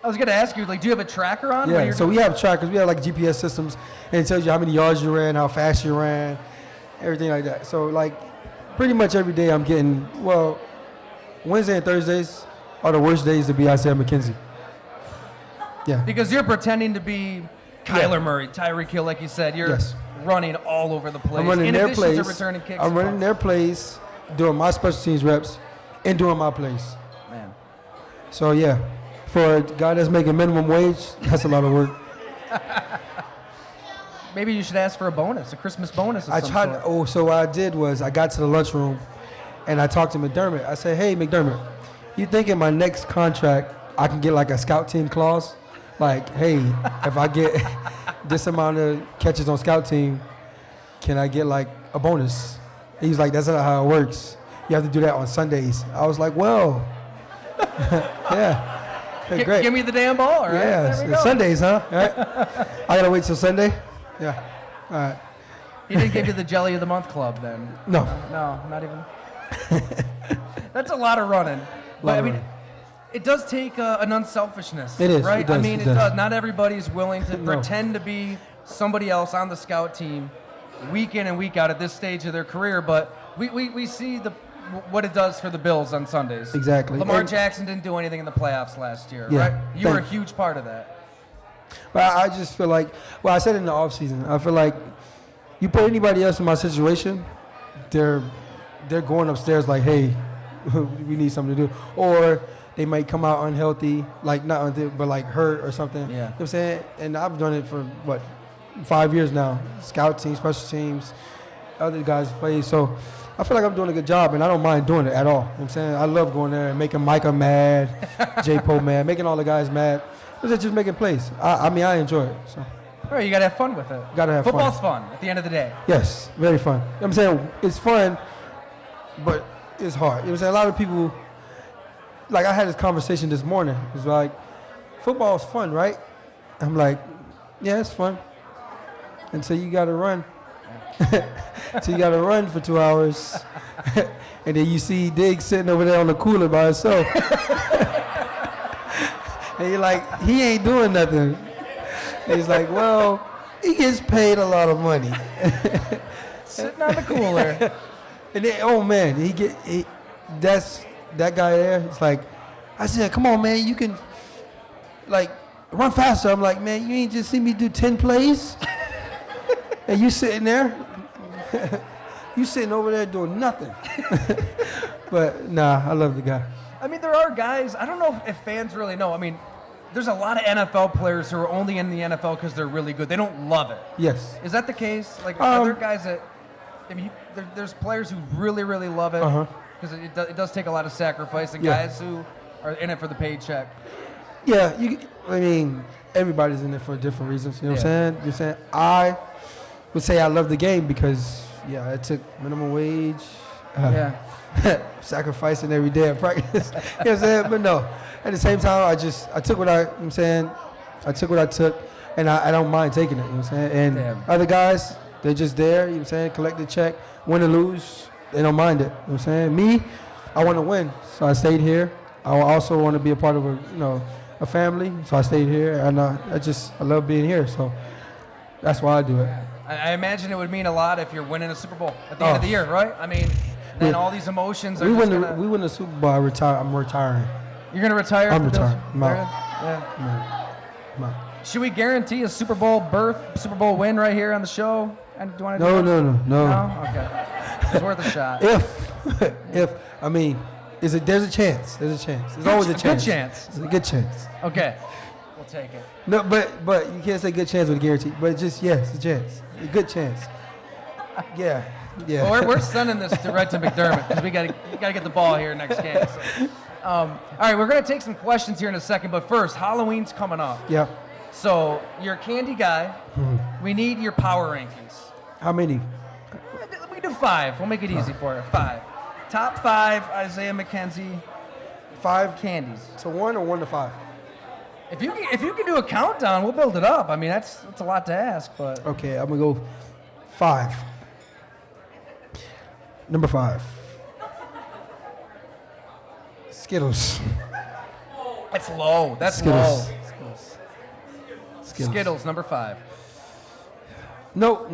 I was going to ask you, like, do you have a tracker on? Yeah, so we have trackers. We have, like, GPS systems, and it tells you how many yards you ran, how fast you ran, everything like that. So, like, pretty much every day I'm getting, well, Wednesday and Thursdays are the worst days to be Isaiah McKenzie. Yeah. Because you're pretending to be Kyler Murray, Tyreek Hill, like you said. You're running all over the place. I'm running their plays. To returning kicks. I'm running their plays, doing my special teams reps, and doing my plays. Man. So, yeah. For a guy that's making minimum wage, that's a lot of work. Maybe you should ask for a bonus, a Christmas bonus of some sort. So what I did was I got to the lunchroom and I talked to McDermott. I said, hey, McDermott, you think in my next contract I can get like a scout team clause? Like, hey, if I get this amount of catches on scout team, can I get like a bonus? He's like, that's not how it works. You have to do that on Sundays. I was like, well, yeah. Great. Give me the damn ball, right? Yeah, it's Sundays, huh? Right. I gotta wait till Sunday. Yeah. All right. He didn't give you the Jelly of the Month club then? No. No, not even. That's a lot of running. But I mean, it does take an unselfishness. It is. Right? It does, I mean, it does. Not everybody's willing to pretend to be somebody else on the scout team week in and week out at this stage of their career, but we see what it does for the Bills on Sundays. Exactly. Lamar Jackson didn't do anything in the playoffs last year, Yeah, right? You were a huge part of that. But I just feel like, well, I said in the offseason, I feel like you put anybody else in my situation, they're going upstairs like, hey, we need something to do. Or they might come out unhealthy, like not unhealthy, but like hurt or something. Yeah. You know what I'm saying? And I've done it for, 5 years now. Scout teams, special teams, other guys play. So I feel like I'm doing a good job, and I don't mind doing it at all. You know what I'm saying? I love going there and making Micah mad, J-Po mad, making all the guys mad. It's just making plays. I mean, I enjoy it. So. All right, you got to have fun with it. Got to have Football's fun. fun at the end of the day. Yes, very fun. You know what I'm saying? It's fun, but it's hard. You know what I'm saying? A lot of people, like I had this conversation this morning. It's like, football's fun, right? I'm like, yeah, it's fun. And so you got to run. So you got to run for 2 hours. And then you see Diggs sitting over there on the cooler by himself. And you're like, he ain't doing nothing. And he's like, well, he gets paid a lot of money. Sitting on the cooler. And then, oh man, that's that guy there. It's like, I said, come on, man, you can like run faster. I'm like, man, you ain't just see me do 10 plays, and you sitting there, you sitting over there doing nothing. But nah, I love the guy. I mean, there are guys. I don't know if fans really know. I mean, there's a lot of NFL players who are only in the NFL because they're really good. They don't love it. Yes. Is that the case? Like, are there guys that? I mean, there's players who really, really love it because it does take a lot of sacrifice, and guys who are in it for the paycheck. Yeah, I mean, everybody's in it for different reasons. You know what I'm saying? You're saying I would say I love the game because I took minimum wage. Sacrificing every day at practice. You know what I'm saying? But no, at the same time, I took what I took what I took, and I don't mind taking it. You know what I'm saying? And other guys, they're just there, you know what I'm saying, collect the check, win or lose, they don't mind it. You know what I'm saying? Me, I want to win, so I stayed here. I also want to be a part of a family, so I stayed here, and I love being here, so that's why I do it. I imagine it would mean a lot if you're winning a Super Bowl at the end of the year, right? I mean, then all these emotions are we win the Super Bowl, I'm retiring. You're going to retire? I'm retiring. Should we guarantee a Super Bowl win right here on the show? And do you want to No. No? Okay. It's worth a shot. There's a chance. There's always a chance. Good chance. It's a good chance. Okay. We'll take it. No, but you can't say good chance with a guarantee. But just, yes, a chance. A good chance. Yeah. Well, we're sending this direct to McDermott because we got to get the ball here next game. So. All right, we're going to take some questions here in a second. But first, Halloween's coming up. Yeah. So you're a candy guy. Mm-hmm. We need your power rankings. How many? We do 5. We'll make it easy for you. 5. Top 5 Isaiah McKenzie. 5 candies. To 1 or 1 to 5? If you can do a countdown, we'll build it up. I mean, that's a lot to ask, but okay, I'm gonna go 5. Number 5. Skittles. That's low. That's Skittles. low. Skittles, number 5. No.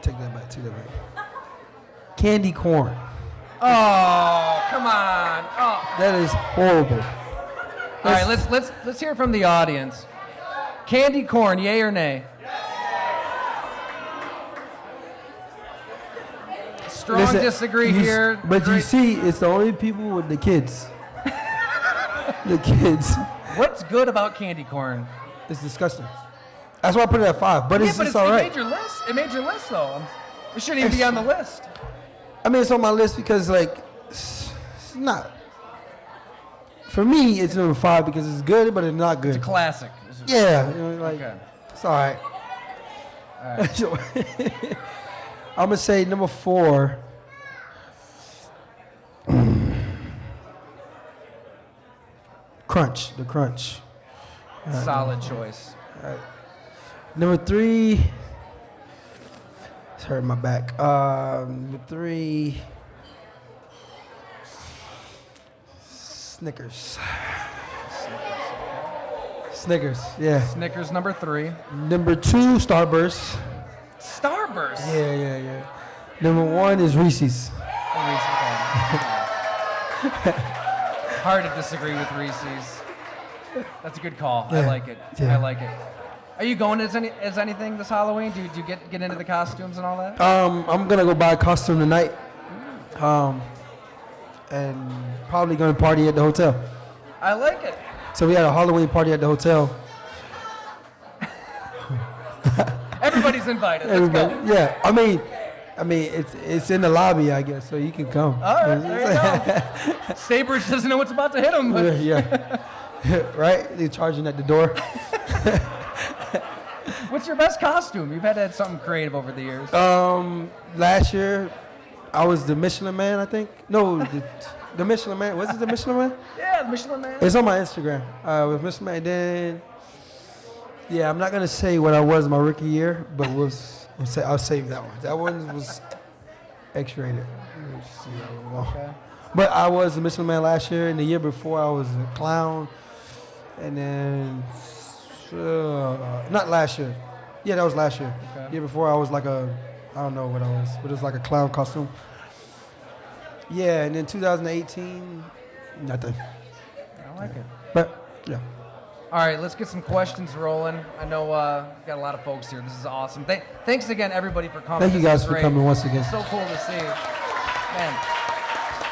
Take that back. Candy corn. Oh, come on. Oh. That is horrible. All right, let's hear from the audience. Candy corn, yay or nay? Strong disagree here. But you see, it's the only people with the kids. The kids. What's good about candy corn? It's disgusting. That's why I put it at 5. But it's just all right. It made your list, though. It shouldn't even be on the list. I mean, it's on my list because, it's not. For me, it's number 5 because it's good, but it's not good. It's a classic. Yeah. Okay. It's all right. All right. I'm going to say number 4. Crunch. The Crunch. Solid choice. All right. Number 3. It's hurting my back. Number 3. Snickers. Yeah. Snickers, number 3. Number 2, Starburst. Starburst? Yeah. Number 1 is Reese's. Hard to disagree with Reese's. That's a good call. Yeah. I like it. Yeah. I like it. Are you going as anything this Halloween? Do you get into the costumes and all that? I'm gonna go buy a costume tonight. And probably gonna party at the hotel. I like it. So we had a Halloween party at the hotel. Everybody's invited. Let's go. Yeah. I mean it's in the lobby, I guess, so you can come. All right, there you go. Staybridge doesn't know what's about to hit him. But yeah. Right? They're charging at the door. What's your best costume? You've had to have something creative over the years. Last year, I was the Michelin Man, I think. No, the Michelin Man. Was it the Michelin Man? Yeah, the Michelin Man. It's on my Instagram. With Michelin Man. Then Yeah, I'm not gonna say what I was my rookie year, but I'll save that one. That one was X-rated. Let's see, I don't know. Okay. But I was the Michelin Man last year, and the year before I was a clown, and then not last year. Yeah, that was last year. Okay. Year before I was like I don't know what I was, but it was like a clown costume. Yeah, and then 2018, nothing. I like it. But yeah. All right, let's get some questions rolling. I know we've got a lot of folks here. This is awesome. Thanks again, everybody, for coming. Thank you This guys is for great. coming once again. So cool to see. Man,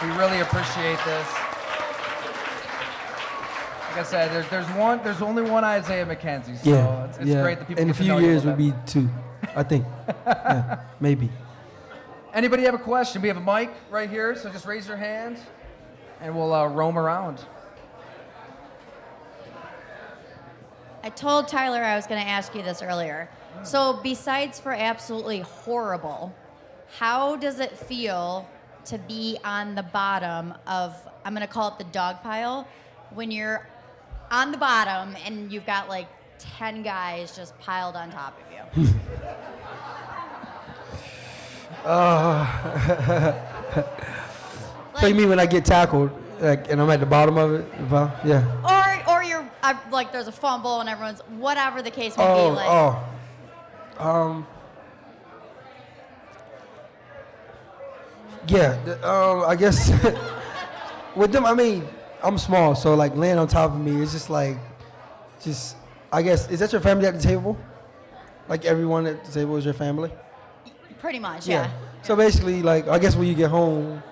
we really appreciate this. Like I said, there's only one Isaiah McKenzie, so Yeah, it's yeah. great that people In a get to few know you years little would bit. be 2, I think. Yeah, maybe. Anybody have a question? We have a mic right here, so just raise your hand, and we'll roam around. I told Tyler I was going to ask you this earlier. So besides for absolutely horrible, how does it feel to be on the bottom of, I'm going to call it the dog pile, when you're on the bottom and you've got like 10 guys just piled on top of you? So you mean when I get tackled, like, and I'm at the bottom of it? Yeah. Or you're like there's a fumble and everyone's, whatever the case may be, like. Yeah, I guess with them, I mean, I'm small, so like laying on top of me, it's just like, I guess, is that your family at the table? Like everyone at the table is your family? Pretty much, yeah. So basically, like, I guess when you get home,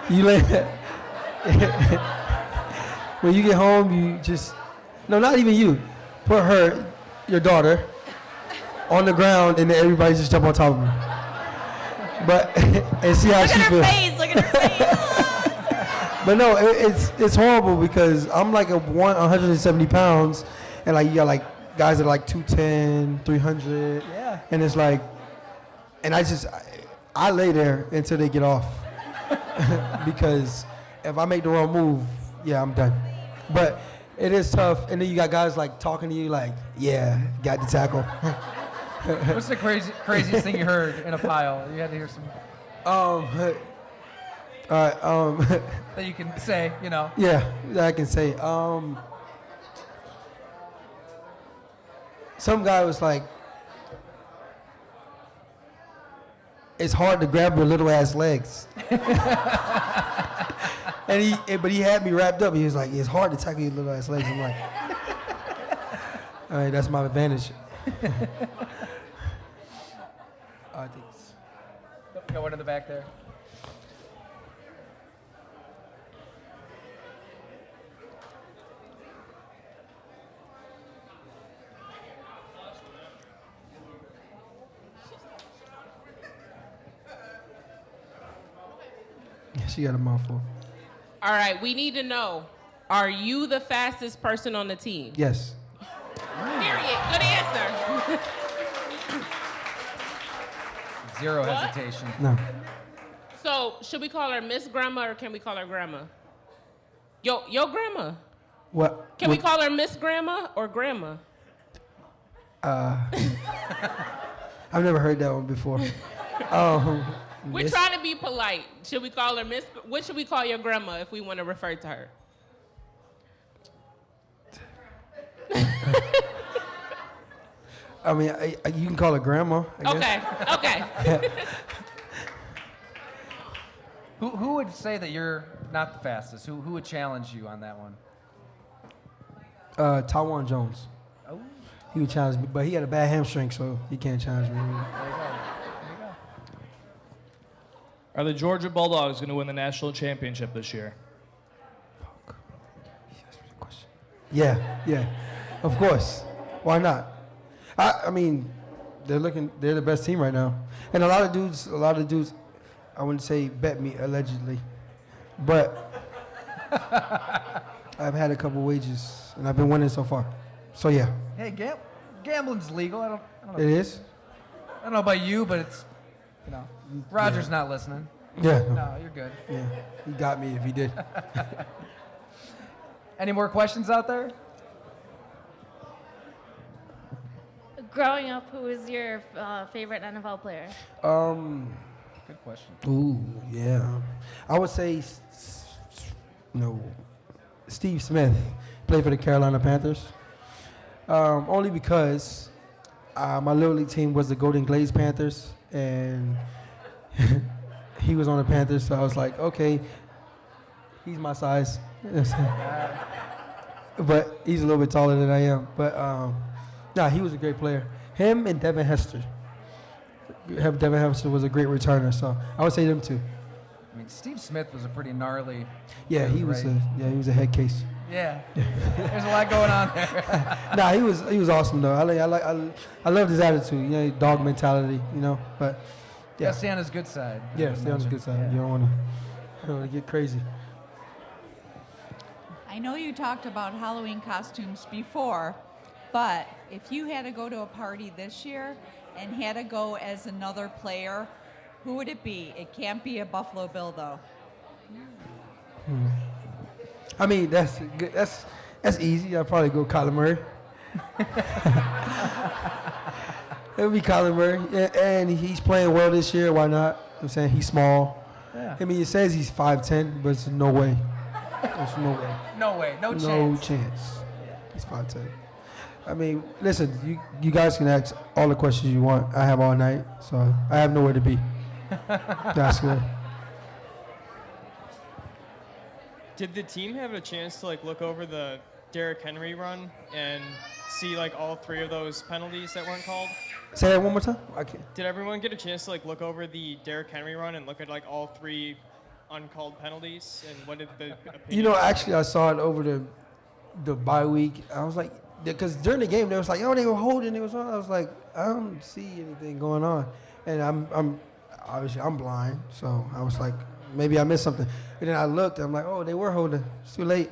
you lay. When you get home, you just, no, not even you, put her, your daughter, on the ground, and then everybody just jump on top of her. But and see how Look she at her feels. face, look at her face. But no, it's horrible because I'm like 170 pounds, and like you got like guys that are like 210, 300. Yeah. And it's like, and I lay there until they get off. Because if I make the wrong move, yeah, I'm done. But it is tough. And then you got guys like talking to you like, yeah, got the tackle. What's the craziest thing you heard in a pile? You had to hear some All right, that you can say, you know. yeah, that I can say. Some guy was like, it's hard to grab your little ass legs. But he had me wrapped up. He was like, it's hard to tackle your little ass legs. I'm like, all right, that's my advantage. I think Got one in the back there. yeah, she got a mouthful. All right, we need to know, are you the fastest person on the team? Yes. Period. Good answer. Zero What? hesitation. No. So, should we call her Miss Grandma or can we call her Grandma? Yo, Grandma. What? Can we call her Miss Grandma or Grandma? I've never heard that one before. We're trying to be polite. Should we call her Miss? What should we call your grandma if we want to refer to her? I mean, you can call her grandma, I guess. Okay. Who would say that you're not the fastest? Who would challenge you on that one? Tawan Jones. Oh, He would challenge me, but he had a bad hamstring, so he can't challenge me. there you go. Are the Georgia Bulldogs going to win the national championship this year? Yeah, of course. Why not? I mean, they're the best team right now. And a lot of dudes, I wouldn't say bet me allegedly, but I've had a couple wages and I've been winning so far. So yeah. Hey, gambling's legal. I don't know. It is? I don't know about you, but it's, you know, Roger's not listening. Yeah. No, you're good. Yeah. He got me if he did. Any more questions out there? Growing up, who was your favorite NFL player? Good question. Ooh, yeah. I would say, Steve Smith played for the Carolina Panthers. Only because my little league team was the Golden Glaze Panthers, and he was on the Panthers, so I was like, okay, he's my size. But he's a little bit taller than I am. But he was a great player. Him and Devin Hester. Devin Hester was a great returner, so I would say them two. I mean, Steve Smith was a pretty gnarly. Yeah, he was a head case. Yeah. There's a lot going on there. He was awesome though. I loved his attitude, dog mentality, But yeah, stay on his good side. Yeah, stay on his good side. Yeah. You don't want to get crazy. I know you talked about Halloween costumes before, but if you had to go to a party this year and had to go as another player, who would it be? It can't be a Buffalo Bill, though. I mean, that's good. That's easy. I'd probably go Kyler Murray. It would be Kyler Murray, and he's playing well this year. Why not? I'm saying he's small. Yeah. I mean, it says he's 5'10", but there's no way. There's no way. No way. No chance. No chance. He's 5'10". I mean, listen, you guys can ask all the questions you want. I have all night, so I have nowhere to be. That's good. Did the team have a chance to look over the Derrick Henry run and see all three of those penalties that weren't called? Say that one more time. I can't. Did everyone get a chance to look over the Derrick Henry run and look at all three uncalled penalties? And what did the opinion? Actually, I saw it over the bye week. I was like, because during the game they was like, oh, they were holding. It was on. I was like, I don't see anything going on, and I'm obviously I'm blind, so I was like, maybe I missed something. And then I looked, and I'm like, oh, they were holding. It's too late.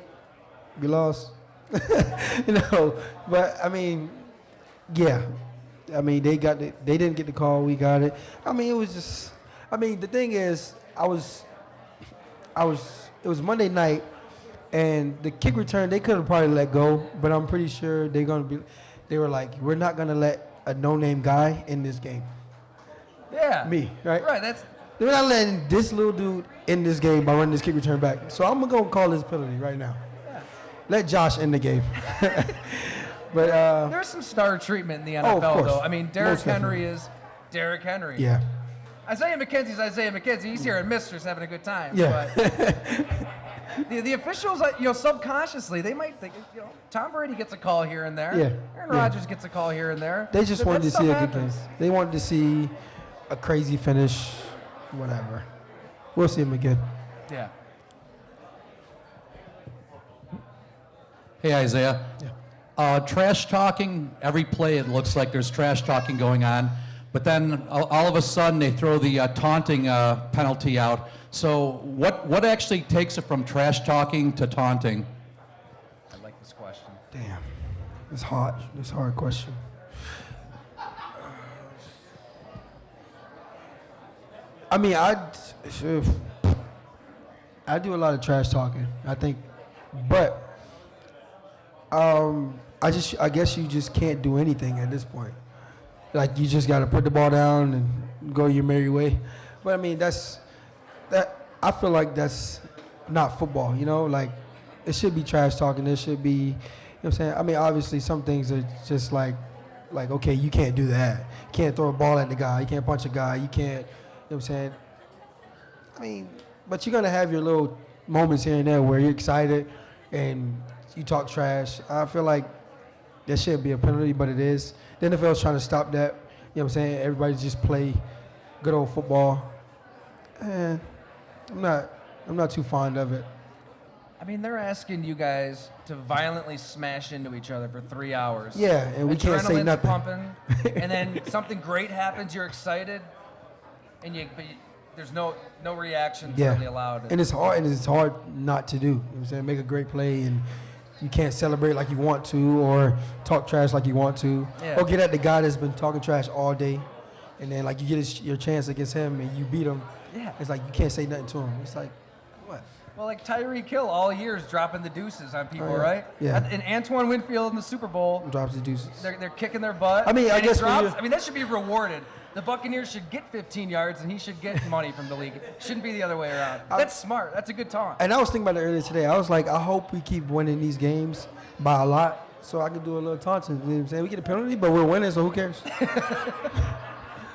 We lost. But I mean, yeah. I mean, they didn't get the call. We got it. I mean, it was just. I mean, the thing is, it was Monday night, and the kick return they could have probably let go, but I'm pretty sure they were like, we're not gonna let a no-name guy in this game. Yeah. Me, right? Right. They're not letting this little dude in this game by running this kick return back. So I'm gonna go call this penalty right now. Yeah. Let Josh in the game. But there's some star treatment in the of NFL, course. though. I mean, Derrick Most Henry definitely. is Derrick Henry. Yeah. Isaiah McKenzie's Isaiah McKenzie. He's here at Mister's having a good time. Yeah. But the officials, subconsciously, they might think, Tom Brady gets a call here and there. Yeah. Aaron Yeah. Rodgers gets a call here and there. They just That wanted to stuff see a good happens. game. They wanted to see a crazy finish, whatever. We'll see him again. Yeah. Hey, Isaiah. Yeah. Trash talking, every play it looks like there's trash talking going on, but then all of a sudden they throw the taunting penalty out. So what actually takes it from trash talking to taunting? I like this question. Damn. It's hard. It's a hard question. I mean, I do a lot of trash talking, I think, but I guess you just can't do anything at this point. Like, you just got to put the ball down and go your merry way. But I mean, I feel like that's not football, like it should be trash talking. It should be, you know what I'm saying? I mean, obviously some things are just like, okay, you can't do that. You can't throw a ball at the guy. You can't punch a guy. You can't, you know what I'm saying? I mean, but you're going to have your little moments here and there where you're excited and you talk trash. I feel like that shouldn't be a penalty, but it is. The NFL's trying to stop that. You know what I'm saying? Everybody just play good old football. And I'm not too fond of it. I mean, they're asking you guys to violently smash into each other for 3 hours. Yeah, and we can't say Adrenaline's nothing. pumping, and then something great happens, you're excited, and there's no reaction really allowed. And it's hard not to do. You know what I'm saying? Make a great play and you can't celebrate like you want to or talk trash like you want to. Yeah. Or get at the guy that's been talking trash all day and then like you get your chance against him and you beat him. Yeah. It's like you can't say nothing to him. It's like, what? Well, like Tyreek Hill all year is dropping the deuces on people, Oh, yeah. right? Yeah. And Antoine Winfield in the Super Bowl, Drops the deuces. they're kicking their butt. I mean, I and he guess when drops, you- that should be rewarded. The Buccaneers should get 15 yards, and he should get money from the league. It shouldn't be the other way around. That's smart. That's a good taunt. And I was thinking about it earlier today. I was like, I hope we keep winning these games by a lot so I can do a little taunting. You know what I'm saying? We get a penalty, but we're winning, so who cares?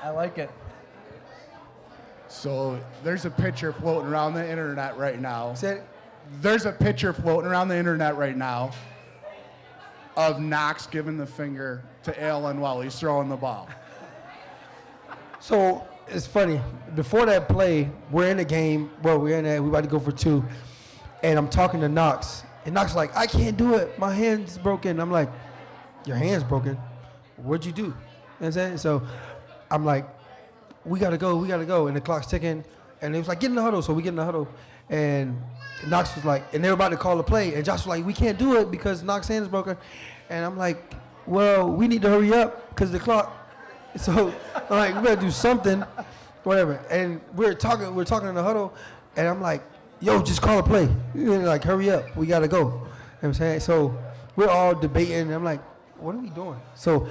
I like it. So there's a picture floating around the internet right now. Said, There's a picture floating around the internet right now of Knox giving the finger to Allen while he's throwing the ball. so it's funny. Before that play, we're in the game. Well, we're about to go for 2. And I'm talking to Knox. And Knox is like, I can't do it. My hand's broken. I'm like, your hand's broken? What'd you do? You know what I'm saying? So I'm like, we got to go. And the clock's ticking. And it was like, get in the huddle. So we get in the huddle. And Knox was like, and they were about to call a play. And Josh was like, we can't do it because Knox's hand is broken. And I'm like, well, we need to hurry up because the clock. So I'm like, we better do something, whatever. And we're talking in the huddle. And I'm like, yo, just call a play. And they're like, hurry up. We got to go. You know what I'm saying? So we're all debating. And I'm like, what are we doing? So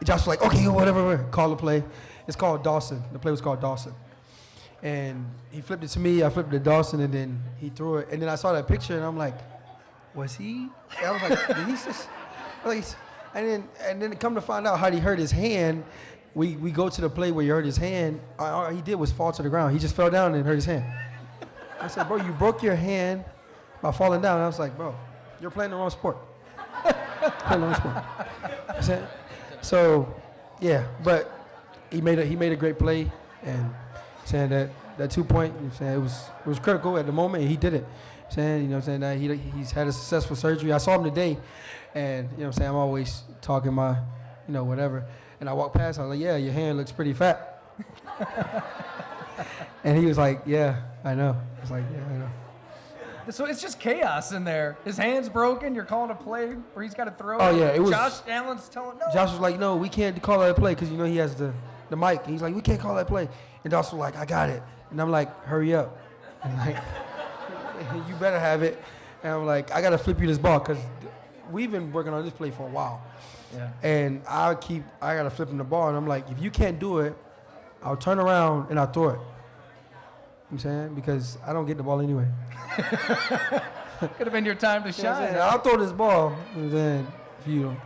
Josh was like, okay, whatever. Call the play. It's called Dawson. The play was called Dawson. And he flipped it to me. I flipped it to Dawson, and then he threw it. And then I saw that picture, and I'm like, was he? And I was like, did he just? And then come to find out how he hurt his hand. We go to the play where he hurt his hand. All he did was fall to the ground. He just fell down and hurt his hand. I said, bro, you broke your hand by falling down. And I was like, bro, you're playing the wrong sport. Playing the wrong sport. I said, so, yeah, but he made a great play, and saying that 2 point, you know, saying it was critical at the moment, and he did it. Saying, you know, saying that he's had a successful surgery. I saw him today, and you know, what I'm saying I'm always talking my, you know, whatever. And I walked past, I was like, yeah, your hand looks pretty fat. And he was like, yeah, I know. I was like, yeah, I know. So it's just chaos in there. His hand's broken. You're calling a play where he's got to throw. Oh, yeah, it was- Josh Allen's telling no. Josh was like, no, we can't call that play because, you know, he has the mic. And he's like, we can't call that play. And Josh was like, I got it. And I'm like, hurry up. And like, you better have it. And I'm like, I got to flip you this ball because we've been working on this play for a while. Yeah. And I got to flip him the ball. And I'm like, if you can't do it, I'll turn around and I'll throw it. You know what I'm saying? Because I don't get the ball anyway. Could have been your time to You know what I'm shine. saying? I'll throw this ball. You know what I'm saying? If you don't.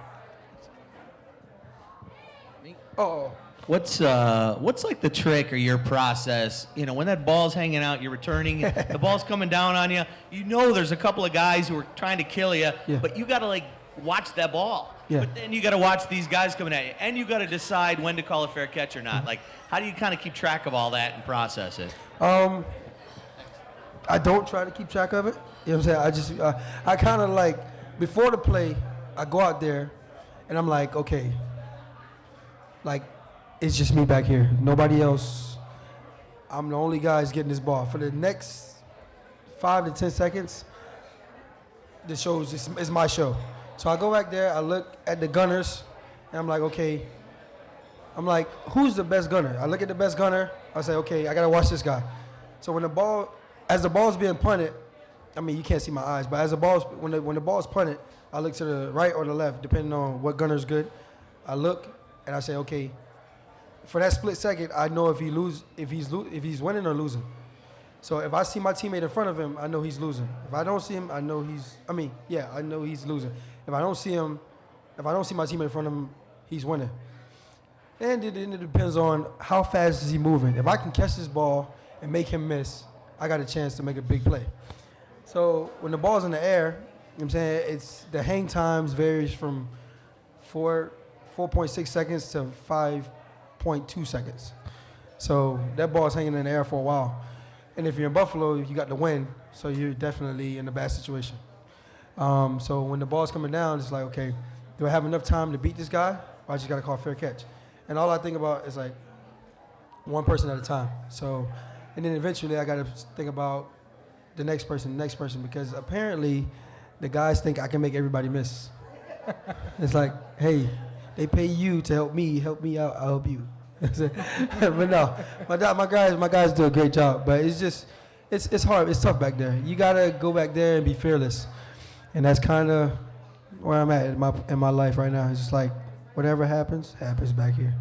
Uh-oh. What's like the trick or your process? You know, when that ball's hanging out, you're returning, the ball's coming down on you. You know, there's a couple of guys who are trying to kill you, Yeah. but you got to like watch that ball. Yeah. But then you got to watch these guys coming at you, and you got to decide when to call a fair catch or not. Like, how do you kind of keep track of all that and process it? I don't try to keep track of it. You know what I'm saying? I kind of like, before the play, I go out there and I'm like, okay, like, it's just me back here. Nobody else. I'm the only guy who's getting this ball. For the next 5 to 10 seconds, the show is my show. So I go back there, I look at the gunners, and I'm like, okay, who's the best gunner? I look at the best gunner, I say, okay, I gotta watch this guy. So as the ball's being punted, I mean, you can't see my eyes, but when the ball's punted, I look to the right or the left, depending on what gunner's good. I look and I say, okay, for that split second, I know if he's winning or losing. So if I see my teammate in front of him, I know he's losing. If I don't see him, I know he's losing. If I don't see my teammate in front of him, he's winning. And it depends on how fast is he moving. If I can catch this ball and make him miss, I got a chance to make a big play. So when the ball's in the air, you know what I'm saying, it's the hang times varies from 4.6 seconds to 5.2 seconds. So that ball's hanging in the air for a while. And if you're in Buffalo, you got the win, so you're definitely in a bad situation. So when the ball's coming down, it's like, okay, do I have enough time to beat this guy, or I just got to call fair catch? And all I think about is like one person at a time. So, and then eventually I got to think about the next person, because apparently the guys think I can make everybody miss. It's like, hey, they pay you to help me out, I'll help you. But no, my guys do a great job. But it's just, it's hard. It's tough back there. You gotta go back there and be fearless, and that's kind of where I'm at in my life right now. It's just like whatever happens back here.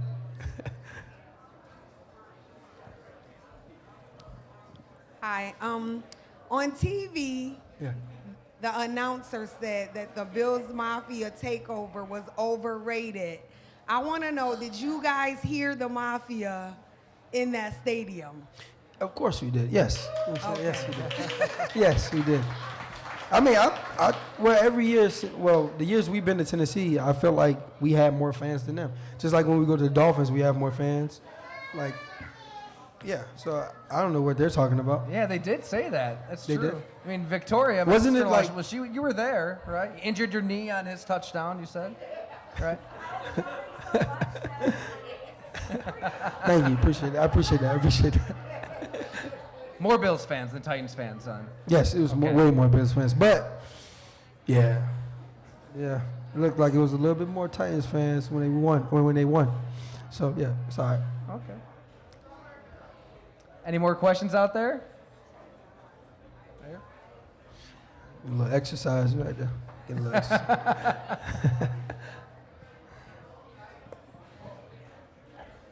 Hi. On TV, the announcer said that the Bills Mafia takeover was overrated. I want to know, did you guys hear the Mafia in that stadium? Of course we did. Yes. Okay. Yes, we did. Yes, we did. I mean, every year, the years we've been to Tennessee, I felt like we had more fans than them. Just like when we go to the Dolphins, we have more fans. Like, yeah. So I don't know what they're talking about. Yeah, they did say that. That's They true. did? I mean, Victoria, Wasn't it like- was you were there, right? You injured your knee on his touchdown, you said, right? Thank you. Appreciate it. I appreciate that. More Bills fans than Titans fans, son. Yes, it was Okay. way more Bills fans. But, yeah. It looked like it was a little bit more Titans fans when they won. So, yeah, it's all right. Okay. Any more questions out there? A little exercise right there. Get a little exercise.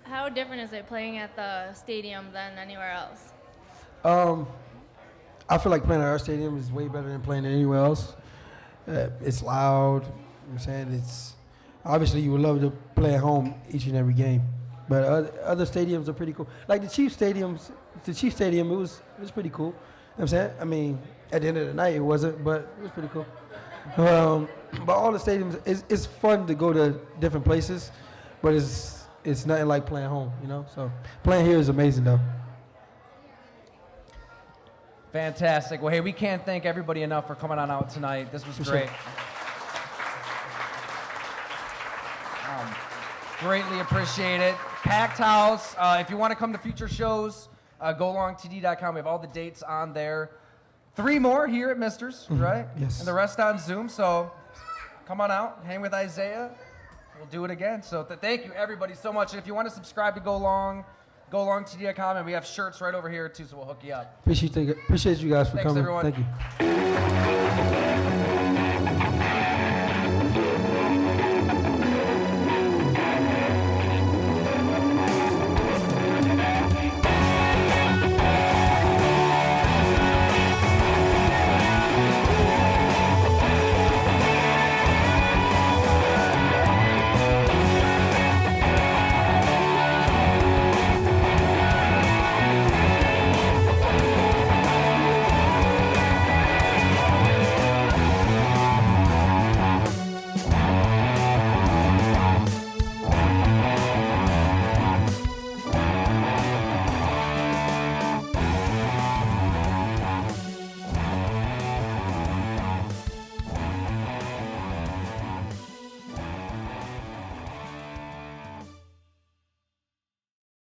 How different is it playing at the stadium than anywhere else? I feel like playing at our stadium is way better than playing anywhere else. It's loud. You know what I'm saying? It's obviously you would love to play at home each and every game, but other stadiums are pretty cool. Like the Chiefs Stadium, it was pretty cool. You know what I'm saying? I mean, at the end of the night, it wasn't, but it was pretty cool. But all the stadiums, it's fun to go to different places, but it's nothing like playing home, you know? So playing here is amazing, though. Fantastic. Well, hey, we can't thank everybody enough for coming on out tonight. This was great. Greatly appreciate it. Packed house. If you want to come to future shows, golongtd.com. We have all the dates on there. 3 more here at Mister's, right? Yes. And the rest on Zoom. So come on out, hang with Isaiah. We'll do it again. So thank you, everybody, so much. And if you want to subscribe to Go Long, golongtd.com, and we have shirts right over here, too, so we'll hook you up. Appreciate you guys for Thanks, coming. everyone. Thank you.